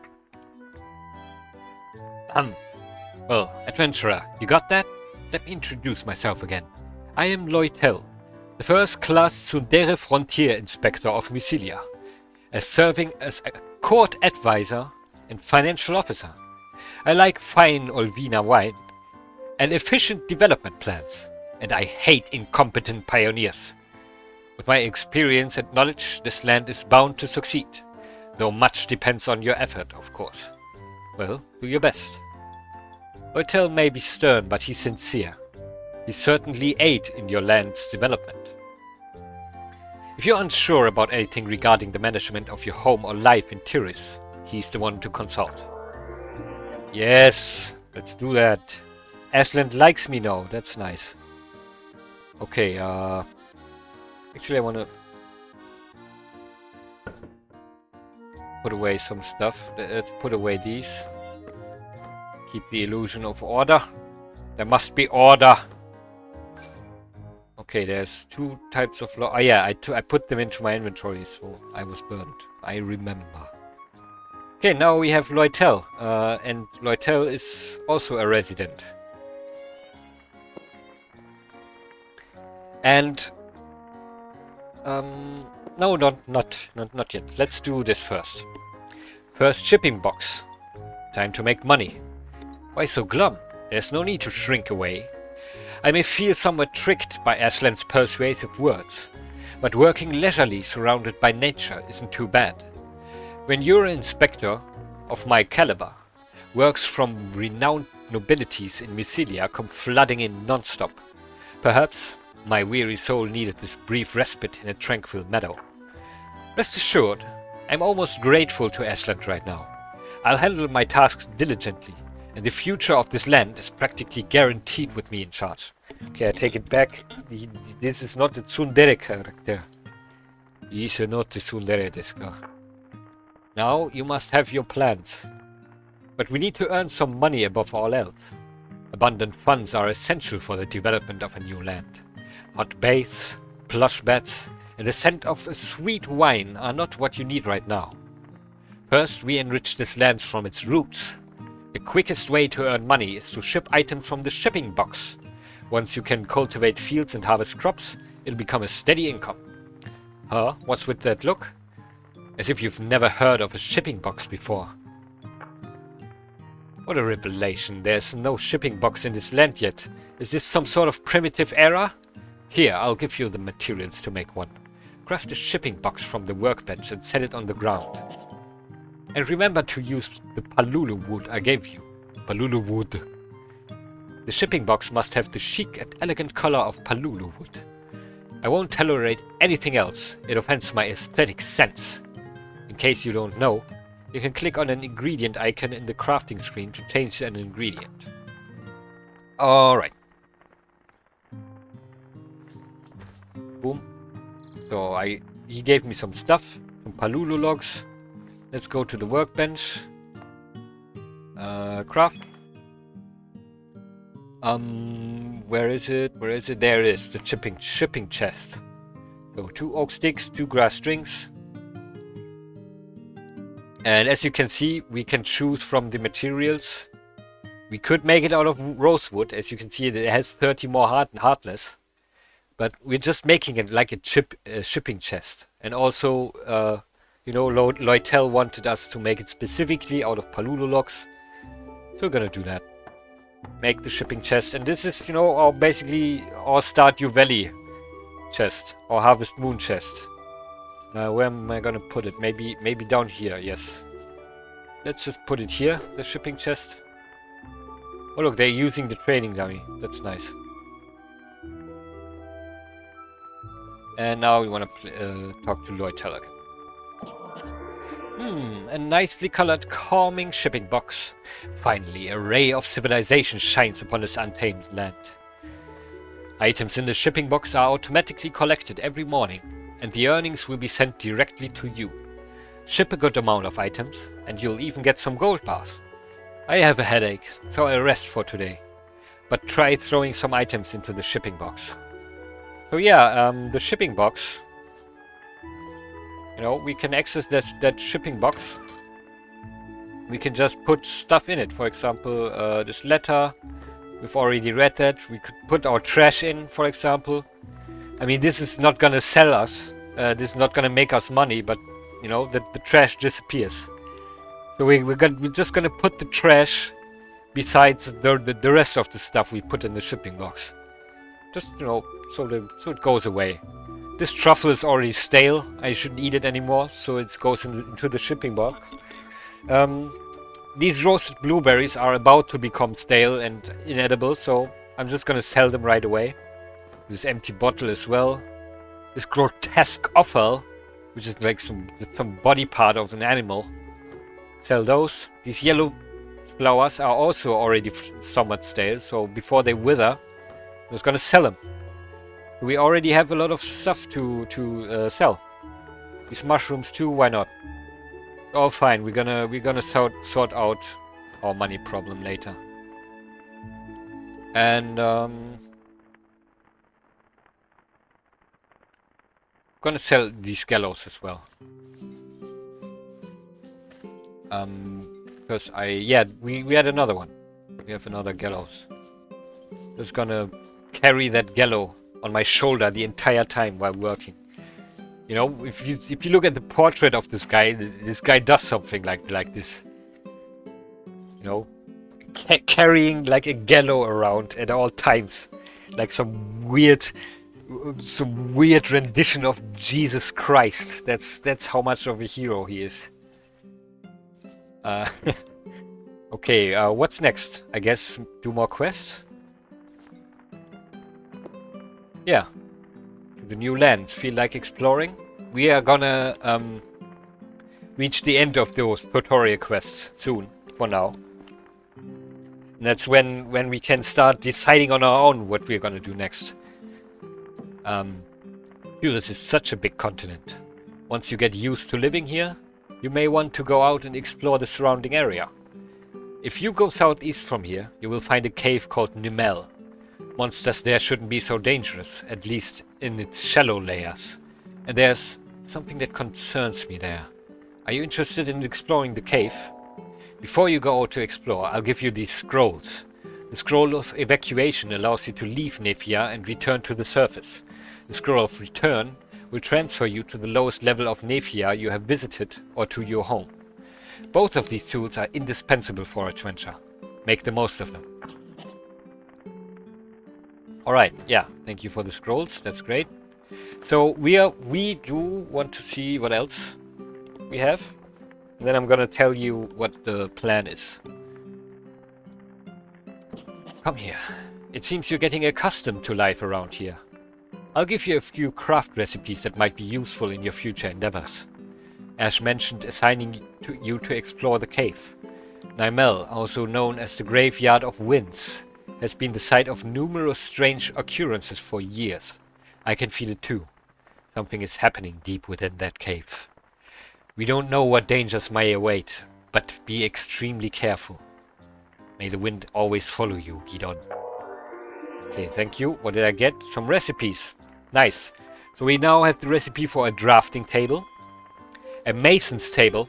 Well, adventurer, you got that? Let me introduce myself again. I am Loitel, the first-class Tsundere Frontier Inspector of Mycelia, serving as a court advisor and financial officer. I like fine Olvina wine and efficient development plans, and I hate incompetent pioneers. With my experience and knowledge, this land is bound to succeed, though much depends on your effort, of course. Well, do your best. Loytel may be stern, but he's sincere. He certainly aid in your land's development. If you're unsure about anything regarding the management of your home or life in Tiris, he's the one to consult. Yes, let's do that. Aslan likes me now, that's nice. Okay, actually I wanna put away some stuff. Let's put away these. Keep the illusion of order. There must be order. Okay, there's two types of oh yeah, I put them into my inventory, so I was burned. I remember. Okay, now we have Loytel, and Loytel is also a resident. And no, not yet. Let's do this first. First shipping box. Time to make money. Why so glum? There's no need to shrink away. I may feel somewhat tricked by Aslan's persuasive words, but working leisurely surrounded by nature isn't too bad. When you're an inspector of my caliber, works from renowned nobilities in Mycelia come flooding in non-stop. Perhaps my weary soul needed this brief respite in a tranquil meadow. Rest assured, I'm almost grateful to Aslan right now. I'll handle my tasks diligently, and the future of this land is practically guaranteed with me in charge. Okay, I take it back. This is not the tsundere character. This is not the tsundere desu. Now you must have your plans. But we need to earn some money above all else. Abundant funds are essential for the development of a new land. Hot baths, plush beds, and the scent of a sweet wine are not what you need right now. First, we enrich this land from its roots. The quickest way to earn money is to ship items from the shipping box. Once you can cultivate fields and harvest crops, it'll become a steady income. Huh? What's with that look? As if you've never heard of a shipping box before. What a revelation. There's no shipping box in this land yet. Is this some sort of primitive era? Here, I'll give you the materials to make one. Craft a shipping box from the workbench and set it on the ground. And remember to use the palulu wood I gave you. Palulu wood. The shipping box must have the chic and elegant color of palulu wood. I won't tolerate anything else. It offends my aesthetic sense. In case you don't know, you can click on an ingredient icon in the crafting screen to change an ingredient. Alright. Boom. So he gave me some stuff, some palulu logs. Let's go to the workbench. Craft. Where is it? Where is it? There it is, the shipping chest. So 2 oak sticks, 2 grass strings. And as you can see, we can choose from the materials. We could make it out of rosewood. As you can see, it has 30 more hard and heartless. But we're just making it like a shipping chest. And also, you know, Loytel wanted us to make it specifically out of palulu logs. So we're gonna do that. Make the shipping chest. And this is, you know, our basically our Stardew Valley chest. Or Harvest Moon chest. Where am I gonna put it? Maybe down here, yes. Let's just put it here, the shipping chest. Oh look, they're using the training dummy. That's nice. And now we want to talk to Loytel again. A nicely colored, calming shipping box. Finally, a ray of civilization shines upon this untamed land. Items in the shipping box are automatically collected every morning, and the earnings will be sent directly to you. Ship a good amount of items, and you'll even get some gold bars. I have a headache, so I'll rest for today. But try throwing some items into the shipping box. So yeah, the shipping box. You know, we can access that shipping box. We can just put stuff in it. For example, this letter. We've already read that. We could put our trash in, for example. I mean, this is not gonna sell us. This is not gonna make us money, but you know, the trash disappears. So we're just gonna put the trash besides the rest of the stuff we put in the shipping box. Just, you know, so it goes away. This truffle is already stale. I shouldn't eat it anymore, so it goes into the shipping box. these roasted blueberries are about to become stale and inedible, so I'm just gonna sell them right away. This empty bottle as well. This grotesque offal, which is like some body part of an animal. Sell those. These yellow flowers are also already somewhat stale, so before they wither, I'm just gonna sell them. We already have a lot of stuff to sell. These mushrooms too, why not? All fine. We're gonna sort out our money problem later. And gonna sell these gallows as well. Because we had another one. We have another gallows. Just gonna carry that gallows on my shoulder the entire time while working. You know, if you look at the portrait of this guy does something like this. You know, carrying like a gallows around at all times, like some weird rendition of Jesus Christ. That's how much of a hero he is. Okay, what's next? I guess do more quests? Yeah. The new lands. Feel like exploring? We are gonna reach the end of those tutorial quests soon, for now. And that's when we can start deciding on our own what we're gonna do next. This is such a big continent. Once you get used to living here, you may want to go out and explore the surrounding area. If you go southeast from here, you will find a cave called Numel. Monsters there shouldn't be so dangerous, at least in its shallow layers. And there's something that concerns me there. Are you interested in exploring the cave? Before you go out to explore, I'll give you these scrolls. The scroll of evacuation allows you to leave Nephia and return to the surface. The scroll of return will transfer you to the lowest level of Nephia you have visited or to your home. Both of these tools are indispensable for adventure. Make the most of them. Alright, yeah, thank you for the scrolls, that's great. So we do want to see what else we have. And then I'm gonna tell you what the plan is. Come here. It seems you're getting accustomed to life around here. I'll give you a few craft recipes that might be useful in your future endeavors. Ash mentioned assigning you to explore the cave. Nymel, also known as the Graveyard of Winds, has been the site of numerous strange occurrences for years. I can feel it too. Something is happening deep within that cave. We don't know what dangers may await, but be extremely careful. May the wind always follow you, Gidon. Okay, thank you. What did I get? Some recipes. Nice. So we now have the recipe for a drafting table, a mason's table,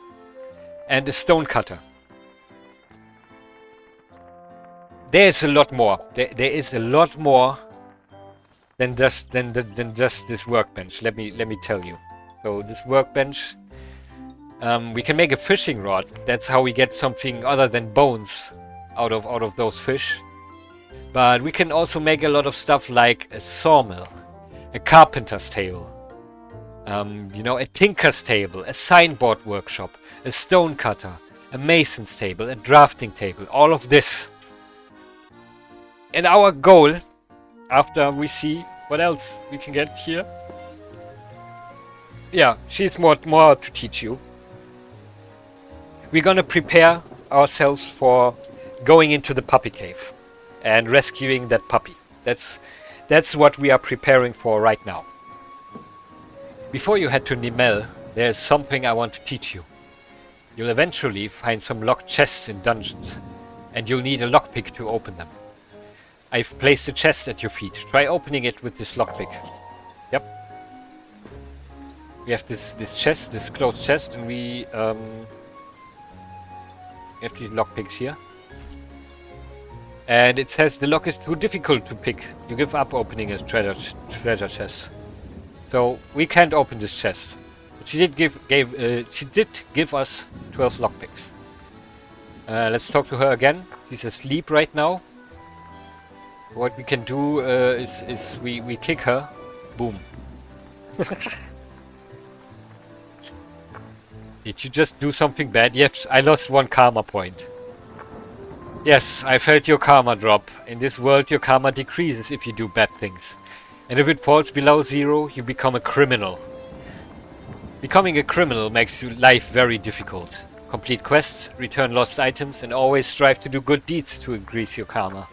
and a stone cutter. There's a lot more. There is a lot more than just this workbench. Let me tell you. So this workbench, we can make a fishing rod. That's how we get something other than bones out of those fish. But we can also make a lot of stuff like a sawmill, a carpenter's table, you know, a tinker's table, a signboard workshop, a stone cutter, a mason's table, a drafting table. All of this. And our goal, after we see what else we can get here. Yeah, she's more to teach you. We're gonna prepare ourselves for going into the puppy cave and rescuing that puppy. That's what we are preparing for right now. Before you head to Nimel, there's something I want to teach you. You'll eventually find some locked chests in dungeons, and you'll need a lockpick to open them. I've placed a chest at your feet. Try opening it with this lockpick. Yep. We have this chest, this closed chest, and we have these lockpicks here. And it says the lock is too difficult to pick. You give up opening a treasure chest. So we can't open this chest. But she did give us 12 lockpicks. Let's talk to her again. She's asleep right now. What we can do is we kick her. Boom. Did you just do something bad? Yes, I lost 1 karma point. Yes, I felt your karma drop. In this world, your karma decreases if you do bad things. And if it falls below 0, you become a criminal. Becoming a criminal makes your life very difficult. Complete quests, return lost items, and always strive to do good deeds to increase your karma.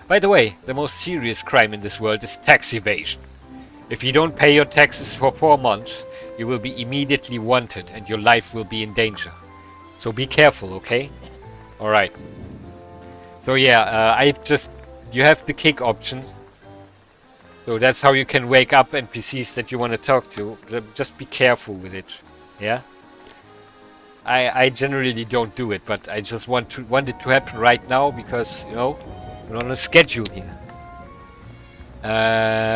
By the way, the most serious crime in this world is tax evasion. If you don't pay your taxes for 4 months, you will be immediately wanted and your life will be in danger. So be careful, okay? Alright. So yeah, you have the kick option. So that's how you can wake up NPCs that you want to talk to. Just be careful with it. Yeah? I generally don't do it, but I just want it to happen right now because, you know, we're on a schedule here.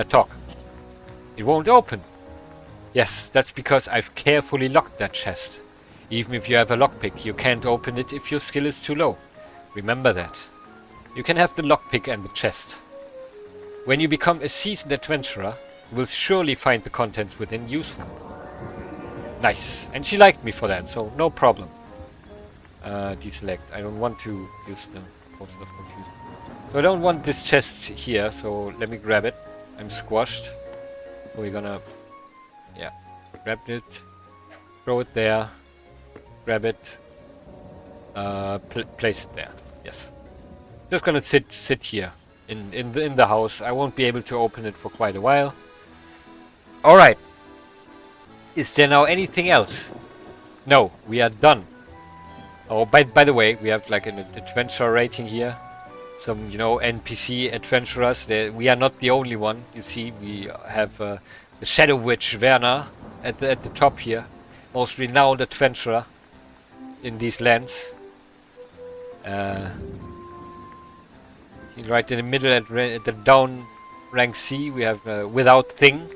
Talk. It won't open. Yes, that's because I've carefully locked that chest. Even if you have a lockpick, you can't open it if your skill is too low. Remember that. You can have the lockpick and the chest. When you become a seasoned adventurer, you will surely find the contents within useful. Nice. And she liked me for that, so no problem. Deselect. I don't want to use the post of confusion. So I don't want this chest here, so let me grab it. I'm squashed. So we're gonna... yeah. Grab it. Throw it there. Grab it. Place it there. Yes. Just gonna sit here. In the house. I won't be able to open it for quite a while. Alright. Is there now anything else? No, we are done. Oh, by the way, we have like an adventure rating here. Some, you know, NPC adventurers. We are not the only one. You see, we have the Shadow Witch Werner at the top here. Most renowned adventurer in these lands. Right in the middle at the down rank C, we have Without Thing.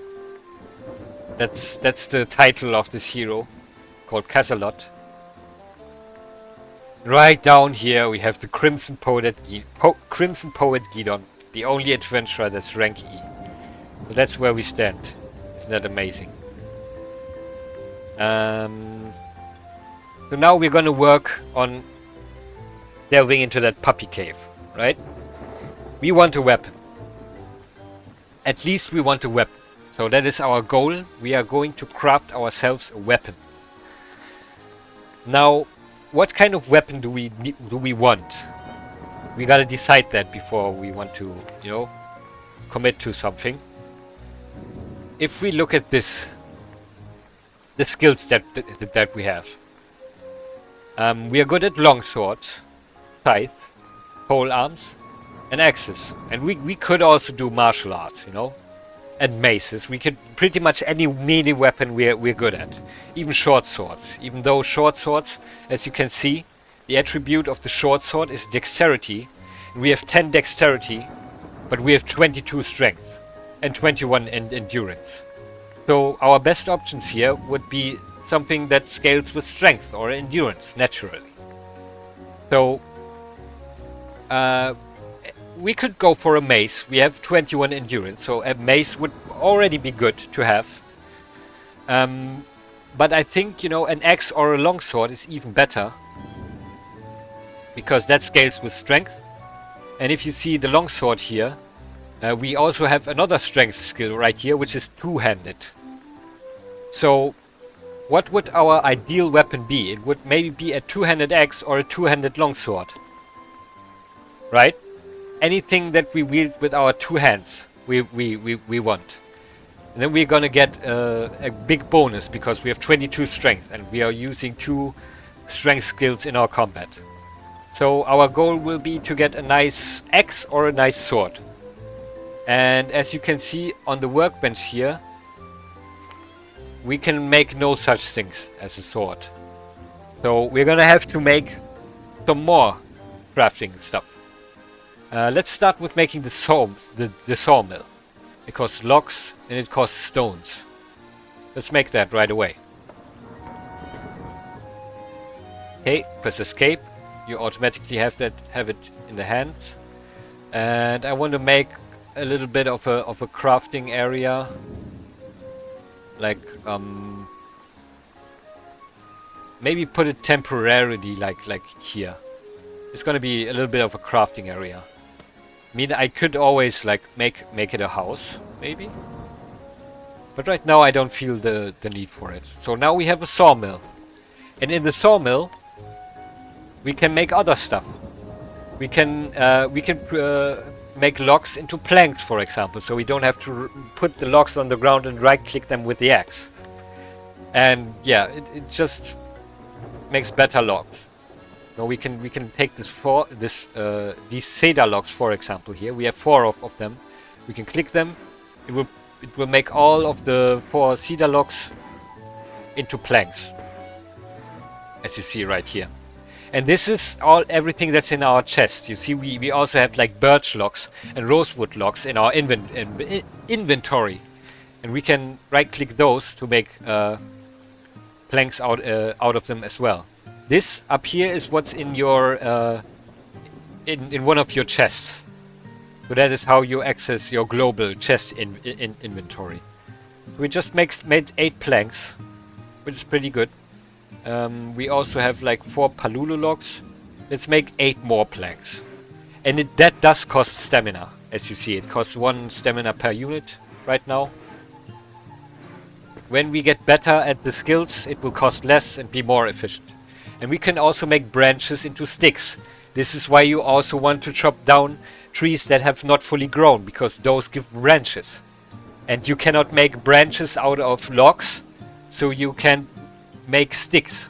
That's the title of this hero, called Casalot. Right down here we have the Crimson Poet Gidon, the only adventurer that's rank E. So that's where we stand. Isn't that amazing? So now we're gonna work on delving into that puppy cave, right? We want a weapon. At least we want a weapon. So that is our goal. We are going to craft ourselves a weapon. Now, what kind of weapon do we want? We gotta decide that before we want to, you know, commit to something. If we look at this, the skills that we have, we are good at longswords, scythes, pole arms, and axes. And we could also do martial arts, you know, and maces. We could pretty much any melee weapon we're good at. Even short swords. Even though short swords, as you can see, the attribute of the short sword is dexterity. We have 10 dexterity, but we have 22 strength and 21 endurance. So our best options here would be something that scales with strength or endurance naturally. So we could go for a mace. We have 21 endurance, so a mace would already be good to have. But I think, you know, an axe or a longsword is even better, because that scales with strength. And if you see the longsword here, we also have another strength skill right here, which is two-handed. So what would our ideal weapon be? It would maybe be a two-handed axe or a two-handed longsword, right? Anything that we wield with our two hands, we want. And then we're gonna get a big bonus because we have 22 strength and we are using 2 strength skills in our combat. So our goal will be to get a nice axe or a nice sword. And as you can see on the workbench here, we can make no such things as a sword. So we're gonna have to make some more crafting stuff. Let's start with making the sawmill. It costs logs and it costs stones. Let's make that right away. Okay, press escape. You automatically have it in the hand. And I want to make a little bit of a crafting area. Like maybe put it temporarily like here. It's gonna be a little bit of a crafting area. I mean, I could always like make it a house, maybe. But right now I don't feel the need for it. So now we have a sawmill. And in the sawmill, we can make other stuff. We can make logs into planks, for example. So we don't have to put the logs on the ground and right-click them with the axe. And yeah, it just makes better logs. So we can take these cedar logs, for example. Here we have 4 of them. We can click them. It will make all of the 4 cedar logs into planks, as you see right here. And this is everything that's in our chest. You see, we also have like birch logs and rosewood logs in our inventory, and we can right-click those to make planks out of them as well. This up here is what's in your in one of your chests. So that is how you access your global chest inventory. So we just made 8 planks, which is pretty good. We also have like 4 palulu logs. Let's make 8 more planks. And that does cost stamina, as you see. It costs 1 stamina per unit right now. When we get better at the skills, it will cost less and be more efficient. And we can also make branches into sticks. This is why you also want to chop down trees that have not fully grown, because those give branches. And you cannot make branches out of logs, so you can make sticks.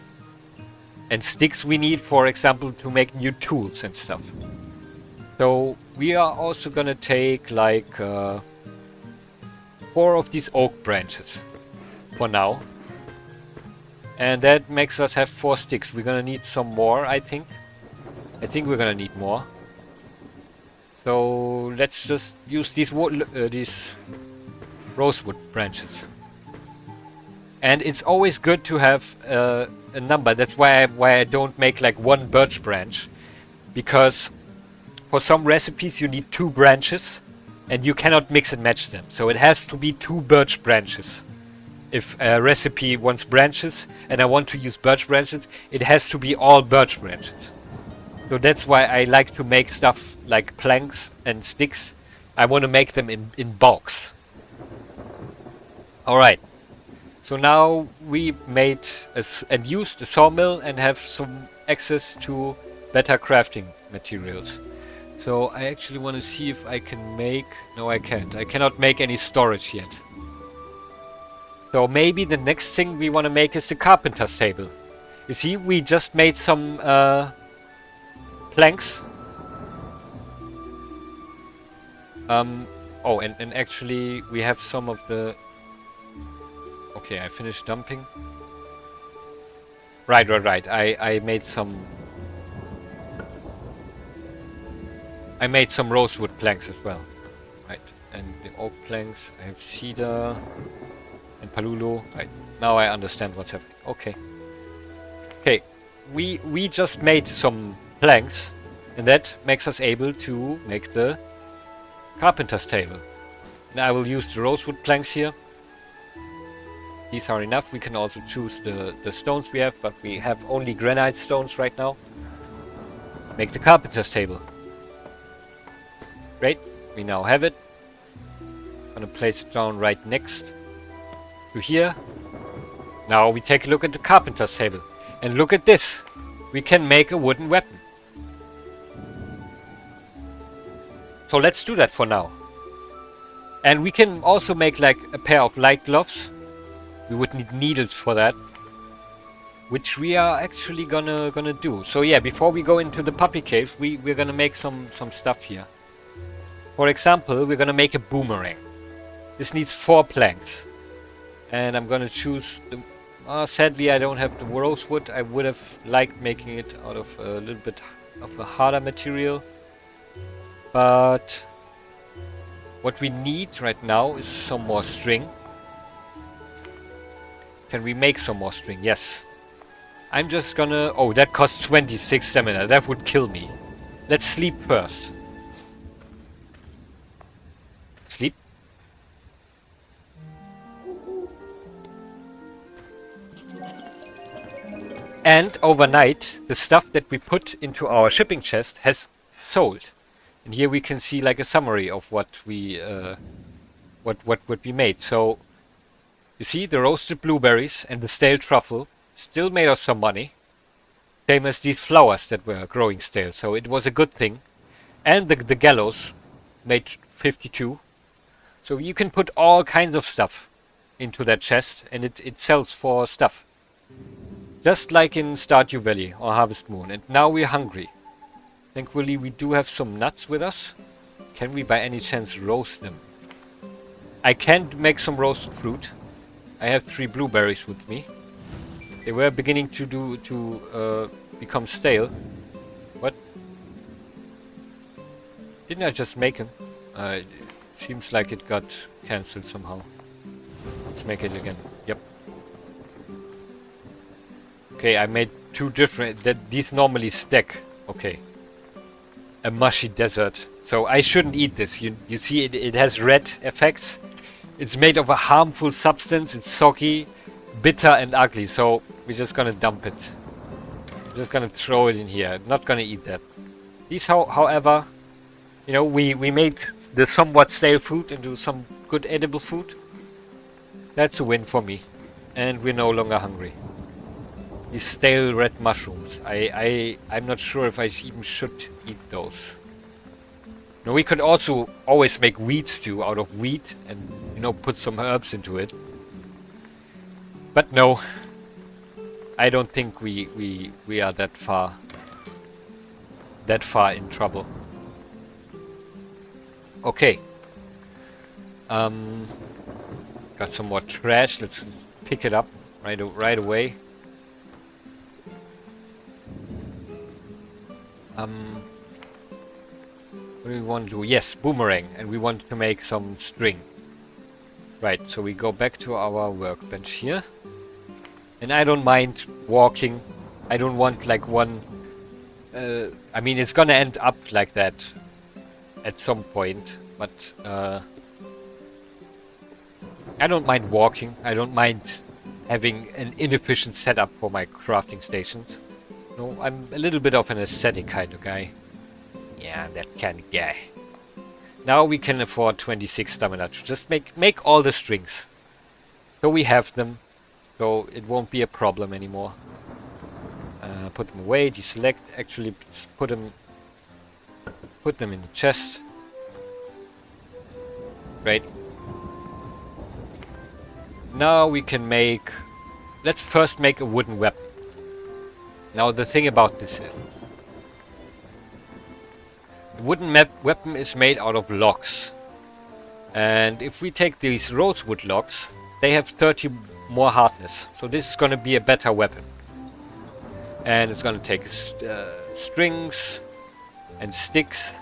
And sticks we need, for example, to make new tools and stuff. So we are also gonna take like 4 of these oak branches for now. And that makes us have 4 sticks. We're gonna need some more, I think. I think we're gonna need more. So let's just use these rosewood branches. And it's always good to have a number. That's why I don't make like 1 birch branch, because for some recipes you need 2 branches, and you cannot mix and match them. So it has to be 2 birch branches. If a recipe wants branches and I want to use birch branches, it has to be all birch branches. So that's why I like to make stuff like planks and sticks. I want to make them in bulks. Alright. So now we made and used a sawmill and have some access to better crafting materials. So I actually want to see if I can make... No, I can't. I cannot make any storage yet. So maybe the next thing we want to make is the carpenter's table. You see, we just made some planks. Oh, and actually we have some of the... Okay, I finished dumping. Right. I made some... I made some rosewood planks as well. Right, and the oak planks, I have cedar and palulu. Right, now I understand what's happening. Okay. Okay, we just made some planks, and that makes us able to make the carpenter's table. And I will use the rosewood planks here. These are enough. We can also choose the stones we have, but we have only granite stones right now. Make the carpenter's table. Great, we now have it. Gonna place it down right next to here. Now we take a look at the carpenter's table. And look at this. We can make a wooden weapon. So let's do that for now. And we can also make like a pair of light gloves. We would need needles for that, which we are actually gonna do. So yeah, before we go into the puppy cave, we're gonna make some stuff here. For example, we're gonna make a boomerang. This needs 4 planks. And I'm gonna choose the... sadly, I don't have the rosewood. I would have liked making it out of a little bit of a harder material. But what we need right now is some more string. Can we make some more string? Yes. I'm just gonna... Oh, that costs 26 stamina. That would kill me. Let's sleep first. Sleep. And overnight, the stuff that we put into our shipping chest has sold. And here we can see like a summary of what we what we made. So you see the roasted blueberries and the stale truffle still made us some money. Same as these flowers that were growing stale. So it was a good thing. And the gallows made 52. So you can put all kinds of stuff into that chest and it sells for stuff. Just like in Stardew Valley or Harvest Moon. And now we're hungry. Thankfully we do have some nuts with us. Can we by any chance roast them? I can make some roasted fruit. I have 3 blueberries with me. They were beginning to become stale. What? Didn't I just make them? It seems like it got cancelled somehow. Let's make it again. Yep. Okay, I made 2 different. These normally stack. Okay. A mushy desert. So I shouldn't eat this. You see, it has red effects. It's made of a harmful substance. It's soggy, bitter, and ugly. So we're just gonna dump it. We're just gonna throw it in here. Not gonna eat that. These, however, you know, we made the somewhat stale food into some good edible food. That's a win for me. And we're no longer hungry. These stale red mushrooms. I'm not sure if I even should eat those. Now we could also always make wheat stew out of wheat and, you know, put some herbs into it. But no. I don't think we are that far in trouble. Okay. Got some more trash. Let's pick it up right away. What do we want to do? Yes, boomerang, and we want to make some string. Right, so we go back to our workbench here. And I don't mind walking. I don't want like one... I mean, it's gonna end up like that at some point, but I don't mind walking. I don't mind having an inefficient setup for my crafting stations. No, I'm a little bit of an aesthetic kind of guy. Yeah, that kind of guy. Now we can afford 26 stamina to just make all the strings. So we have them. So it won't be a problem anymore. Put them away, deselect, actually just put them in the chest. Great. Now we can make... Let's first make a wooden weapon. Now the thing about this is... The wooden weapon is made out of logs. And if we take these rosewood logs, they have 30 more hardness. So this is going to be a better weapon. And it's going to take strings and sticks.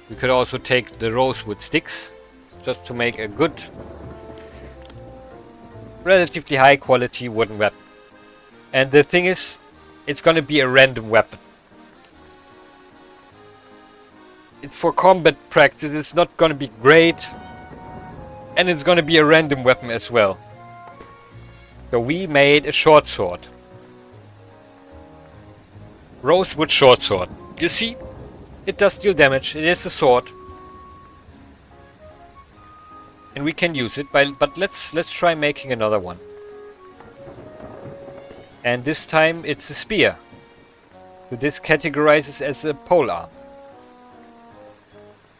We could also take the rosewood sticks just to make a good, relatively high quality wooden weapon. And the thing is, it's going to be a random weapon. It's for combat practice, it's not going to be great. And it's going to be a random weapon as well. So we made a short sword. Rosewood short sword. You see? It does deal damage. It is a sword. And we can use it, but let's try making another one. And this time it's a spear. So this categorizes as a pole arm.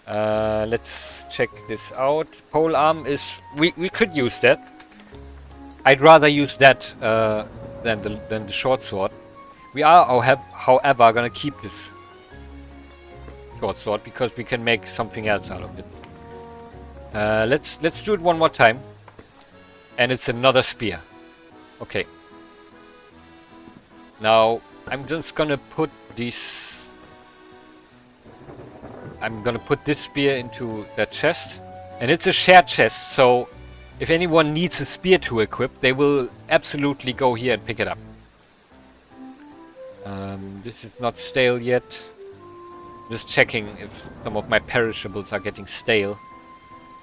Let's check this out. Pole arm is... We could use that. I'd rather use that than the short sword. We are, however, gonna keep this short sword because we can make something else out of it. Let's do it one more time. And it's another spear. Okay. Now I'm just gonna put these. I'm gonna put this spear into that chest, and it's a shared chest. So if anyone needs a spear to equip, they will absolutely go here and pick it up. This is not stale yet. Just checking if some of my perishables are getting stale.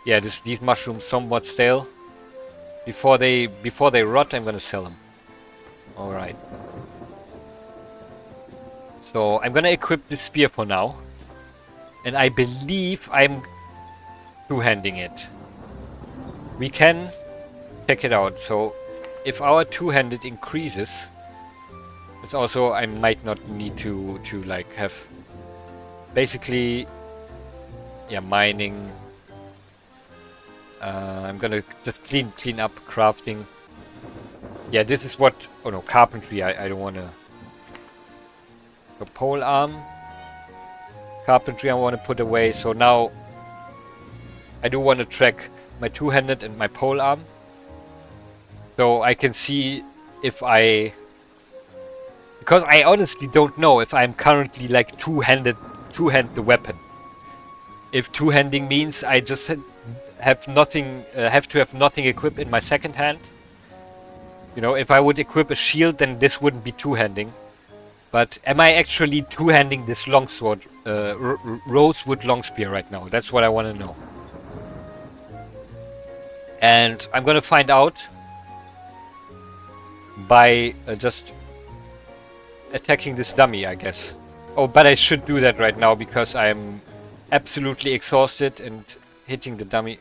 Yeah, these mushrooms somewhat stale. Before they rot, I'm gonna sell them. Alright. So I'm gonna equip the spear for now. And I believe I'm two-handing it. We can check it out. So if our two-handed increases, it's also I might not need to like have basically mining. I'm gonna just clean up crafting. Yeah, this is what carpentry I don't wanna. So pole arm. Carpentry I wanna put away, so now I do wanna track my two-handed and my pole arm. So I can see if because I honestly don't know if I'm currently like two-hand the weapon. If two-handing means I just have nothing, have to have nothing equipped in my second hand. You know, if I would equip a shield, then this wouldn't be two-handing. But am I actually two-handing this longsword, rosewood longspear right now? That's what I want to know. And I'm gonna find out by just attacking this dummy, I guess. Oh, but I should do that right now because I'm absolutely exhausted and hitting the dummy.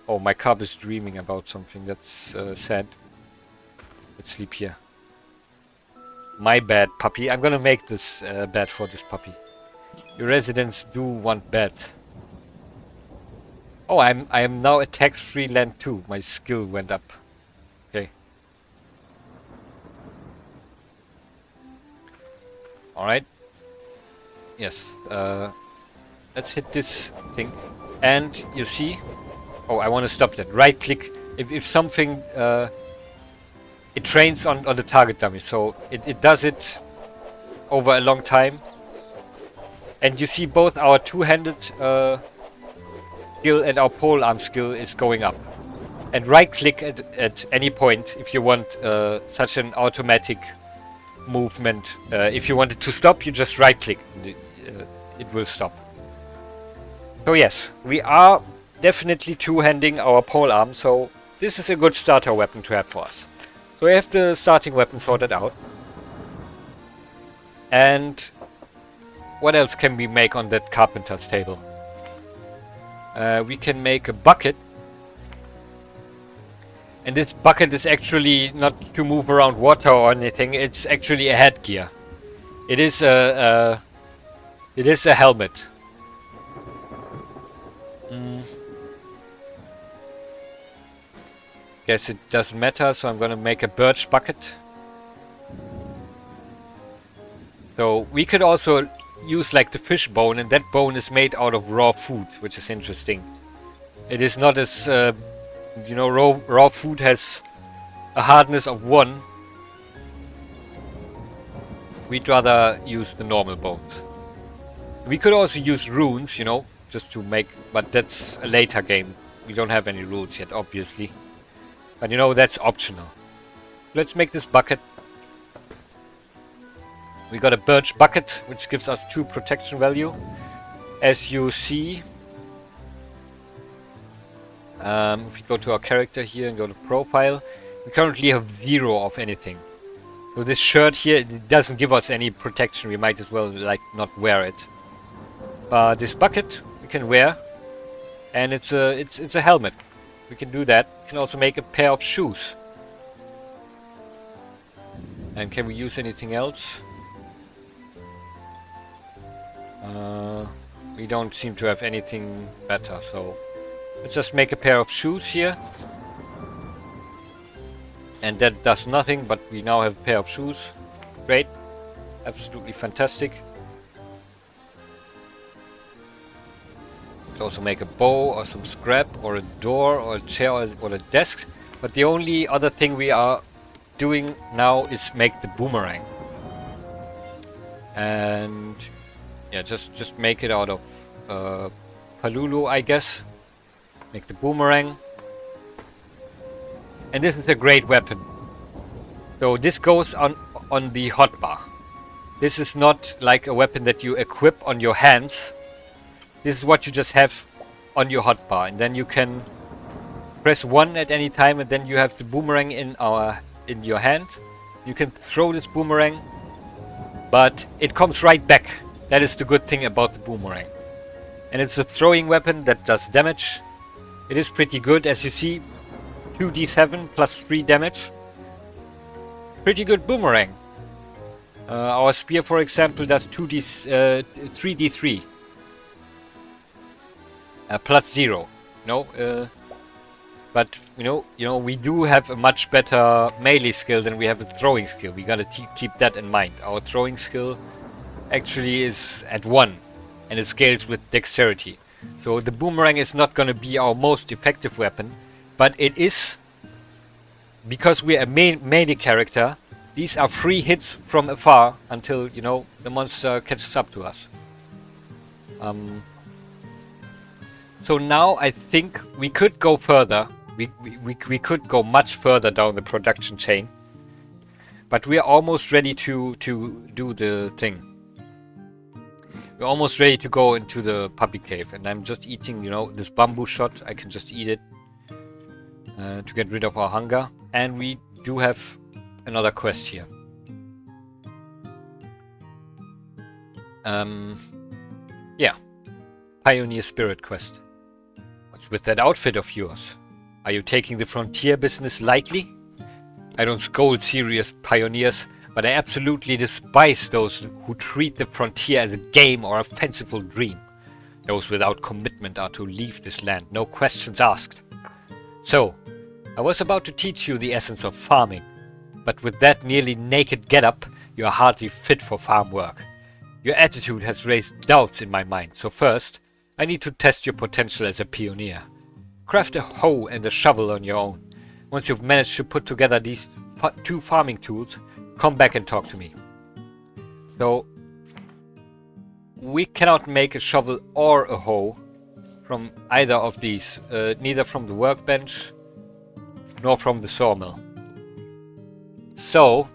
Oh, my cub is dreaming about something. That's sad. Let's sleep here. My bad, puppy. I'm gonna make this bed for this puppy. Your residents do want bed. Oh, I am now a tax-free land too. My skill went up. Okay. Alright. Yes. Let's hit this thing. And you see... Oh, I want to stop that. Right click. If something... it trains on the target dummy. So it does it over a long time. And you see both our two-handed skill and our pole arm skill is going up. And right click at any point if you want such an automatic movement. If you want it to stop, you just right click. It will stop. So yes, we are definitely two-handing our pole arm, so this is a good starter weapon to have for us. So we have the starting weapon sorted out. And what else can we make on that carpenter's table? We can make a bucket. And this bucket is actually not to move around water or anything, it's actually a headgear. It is a helmet. Guess it doesn't matter, so I'm gonna make a birch bucket. So we could also use like the fish bone, and that bone is made out of raw food, which is interesting. It is not as, you know, raw food has a hardness of 1. We'd rather use the normal bones. We could also use runes, you know, just to make, but that's a later game. We don't have any runes yet, obviously. But you know, that's optional. Let's make this bucket. We got a birch bucket, which gives us 2 protection value. As you see, if we go to our character here and go to profile, we currently have 0 of anything. So this shirt here, it doesn't give us any protection. We might as well like not wear it. This bucket we can wear, and it's a helmet. We can do that. We can also make a pair of shoes. And can we use anything else? We don't seem to have anything better, so let's just make a pair of shoes here. And that does nothing, but we now have a pair of shoes. Great. Absolutely fantastic. Also make a bow or some scrap or a door or a chair or a desk. But the only other thing we are doing now is make the boomerang. And yeah, just make it out of Palulu, I guess. Make the boomerang. And this is a great weapon. So this goes on the hotbar. This is not like a weapon that you equip on your hands. This is what you just have on your hotbar, and then you can press 1 at any time, and then you have the boomerang in your hand. You can throw this boomerang, but it comes right back. That is the good thing about the boomerang. And it's a throwing weapon that does damage. It is pretty good, as you see. 2d7 plus 3 damage. Pretty good boomerang. Our spear, for example, does 3d3 plus 0. No, but you know, we do have a much better melee skill than we have a throwing skill. We gotta keep that in mind. Our throwing skill actually is at 1, and it scales with dexterity. So the boomerang is not gonna be our most effective weapon, but it is, because we're a melee character. These are free hits from afar until, you know, the monster catches up to us. So now I think we could go further. We could go much further down the production chain. But we are almost ready to do the thing. We're almost ready to go into the puppy cave. And I'm just eating, you know, this bamboo shot. I can just eat it to get rid of our hunger. And we do have another quest here. Yeah. Pioneer Spirit quest. What's with that outfit of yours? Are you taking the frontier business lightly? I don't scold serious pioneers, but I absolutely despise those who treat the frontier as a game or a fanciful dream. Those without commitment are to leave this land, no questions asked. So, I was about to teach you the essence of farming. But with that nearly naked getup, you are hardly fit for farm work. Your attitude has raised doubts in my mind, so first, I need to test your potential as a pioneer. Craft a hoe and a shovel on your own. Once you've managed to put together these 2 farming tools, come back and talk to me. So, we cannot make a shovel or a hoe from either of these, neither from the workbench nor from the sawmill. So,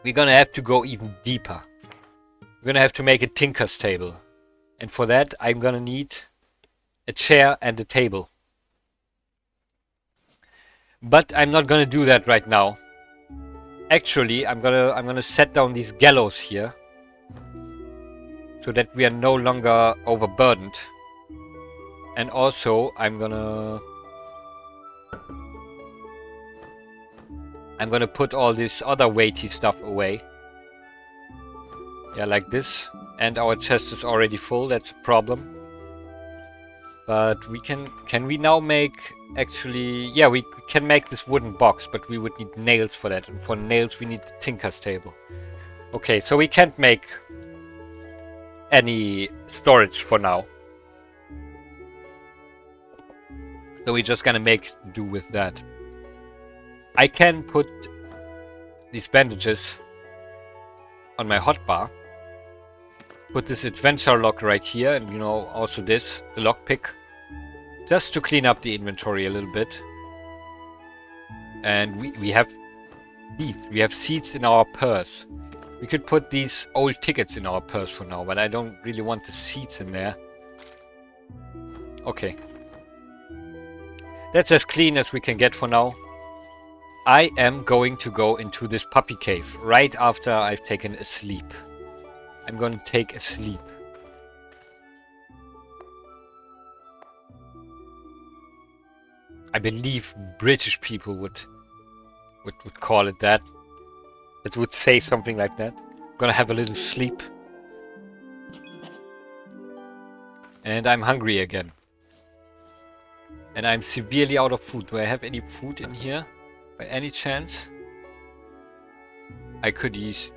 we're gonna have to go even deeper. We're gonna have to make a tinker's table. And for that, I'm gonna need a chair and a table. But I'm not gonna do that right now. Actually, I'm gonna set down these gallows here, so that we are no longer overburdened. And also, I'm gonna put all this other weighty stuff away. Yeah, like this. And our chest is already full, that's a problem. But we can we now make, actually, yeah, we can make this wooden box, but we would need nails for that. And for nails we need the tinker's table. Okay, so we can't make any storage for now. So we're just gonna make do with that. I can put these bandages on my hotbar. Put this adventure lock right here, and you know, also this, the lockpick. Just to clean up the inventory a little bit. And we have seeds. We have seeds in our purse. We could put these old tickets in our purse for now, but I don't really want the seeds in there. Okay. That's as clean as we can get for now. I am going to go into this puppy cave right after I've taken a sleep. I'm going to take a sleep. I believe British people would call it that. It would say something like that. I'm gonna have a little sleep. And I'm hungry again. And I'm severely out of food. Do I have any food in here? By any chance? I could use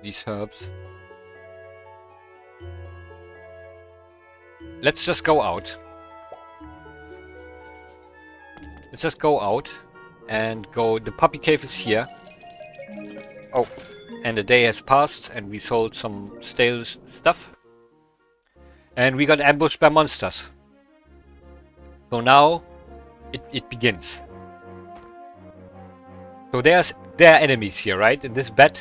these herbs. Let's just go out. Let's just go out and go. The puppy cave is here. Oh, and a day has passed and we sold some stale stuff. And we got ambushed by monsters. So now it begins. So there are enemies here, right? And this bed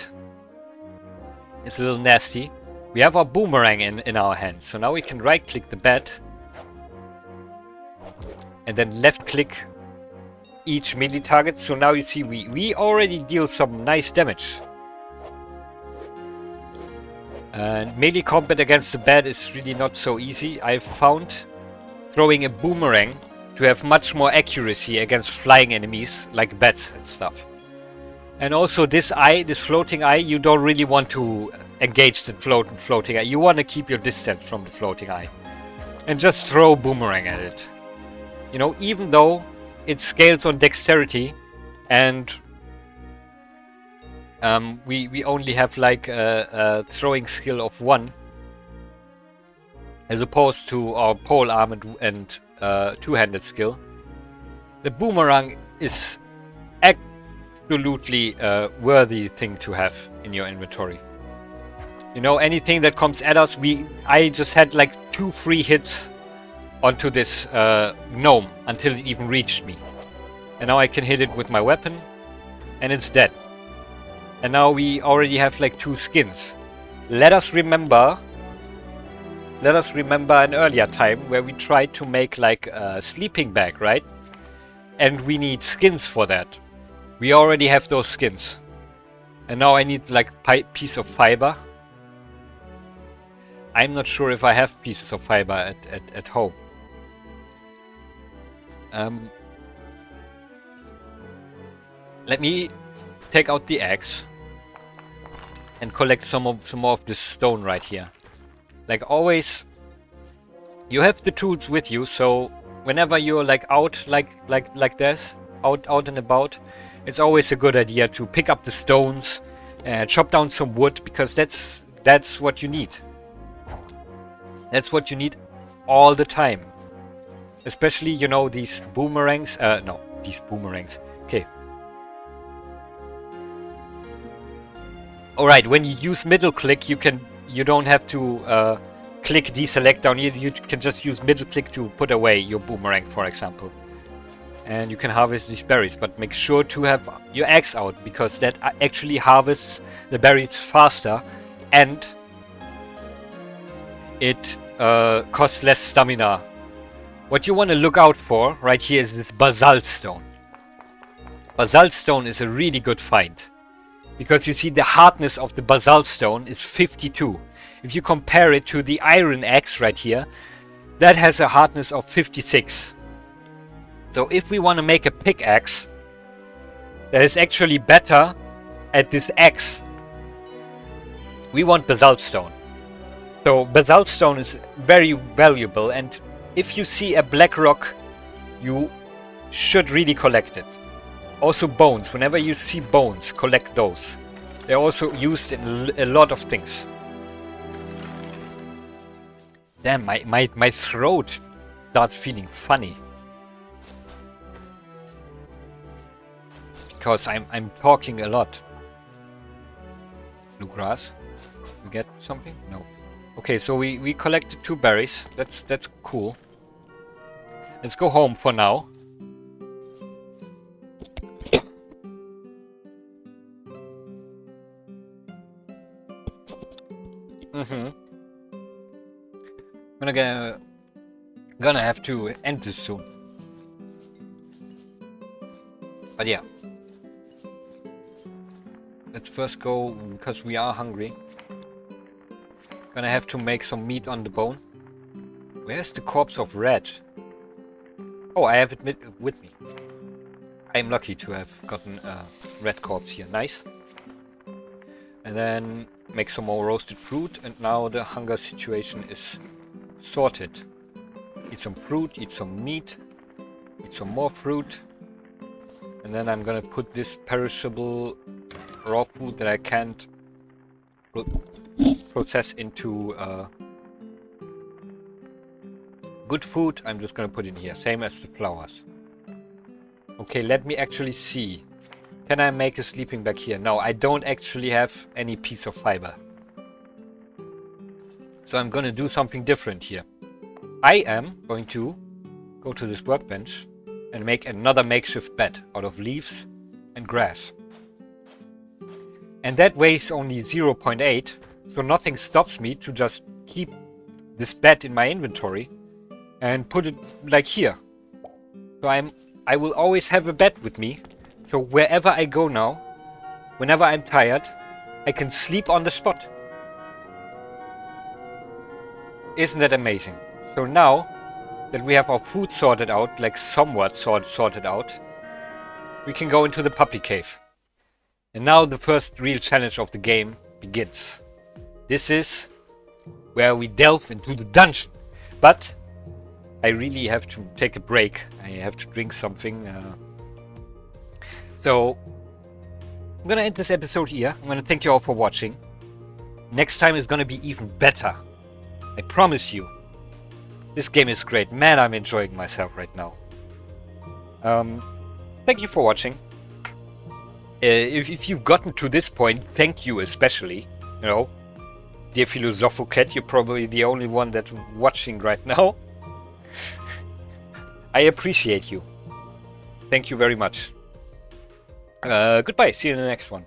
is a little nasty. We have our boomerang in our hands. So now we can right click the bed. And then left click each melee target. So now you see we already deal some nice damage. And melee combat against the bat is really not so easy. I've found throwing a boomerang to have much more accuracy against flying enemies like bats and stuff. And also this eye, this floating eye, you don't really want to engage the floating eye. You want to keep your distance from the floating eye. And just throw boomerang at it. You know, even though it scales on dexterity and we only have like a throwing skill of 1 as opposed to our pole arm and two-handed skill. The boomerang is absolutely a worthy thing to have in your inventory. You know, anything that comes at us, I just had like 2 free hits onto this gnome until it even reached me. And now I can hit it with my weapon and it's dead. And now we already have like 2 skins. Let us remember an earlier time where we tried to make like a sleeping bag, right? And we need skins for that. We already have those skins. And now I need like piece of fiber. I'm not sure if I have pieces of fiber at home. Let me take out the axe and collect some more of this stone right here. Like always, you have the tools with you, so whenever you're like out like this, out and about, it's always a good idea to pick up the stones and chop down some wood, because that's what you need. That's what you need all the time. Especially, you know, these boomerangs. No, these boomerangs. Okay. Alright, when you use middle click, you don't have to click deselect down here. You can just use middle click to put away your boomerang, for example. And you can harvest these berries, but make sure to have your axe out, because that actually harvests the berries faster and it costs less stamina. What you want to look out for right here is this basalt stone. Basalt stone is a really good find, because you see the hardness of the basalt stone is 52. If you compare it to the iron axe right here, that has a hardness of 56. So if we want to make a pickaxe that is actually better at this axe, we want basalt stone. So basalt stone is very valuable, and if you see a black rock, you should really collect it. Also bones. Whenever you see bones, collect those. They're also used in a lot of things. Damn, my throat starts feeling funny. Because I'm talking a lot. Blue grass. We get something? No. Okay, so we collected 2 berries. That's cool. Let's go home for now. I'm gonna have to end this soon. But yeah. Let's first go, because we are hungry. Gonna have to make some meat on the bone. Where's the corpse of Red? Oh, I have it with me. I'm lucky to have gotten a red corpse here. Nice. And then make some more roasted fruit, and now the hunger situation is sorted. Eat some fruit, eat some meat, eat some more fruit. And then I'm gonna put this perishable raw food that I can't process into good food. I'm just gonna put in here, same as the flowers. Okay, let me actually see. Can I make a sleeping bag here? No, I don't actually have any piece of fiber. So I'm gonna do something different here. I am going to go to this workbench and make another makeshift bed out of leaves and grass. And that weighs only 0.8, so nothing stops me to just keep this bed in my inventory and put it like here. So I'm I will always have a bed with me. So wherever I go now, whenever I'm tired, I can sleep on the spot. Isn't that amazing? So now that we have our food sorted out, like somewhat sorted out, we can go into the puppy cave. And now the first real challenge of the game begins. This is where we delve into the dungeon. But I really have to take a break. I have to drink something. So I'm gonna end this episode here. I'm gonna thank you all for watching. Next time is gonna be even better. I promise you. This game is great. Man, I'm enjoying myself right now. Thank you for watching. If you've gotten to this point, thank you especially. You know, dear Philosophocat, you're probably the only one that's watching right now. I appreciate you. Thank you very much. Goodbye. See you in the next one.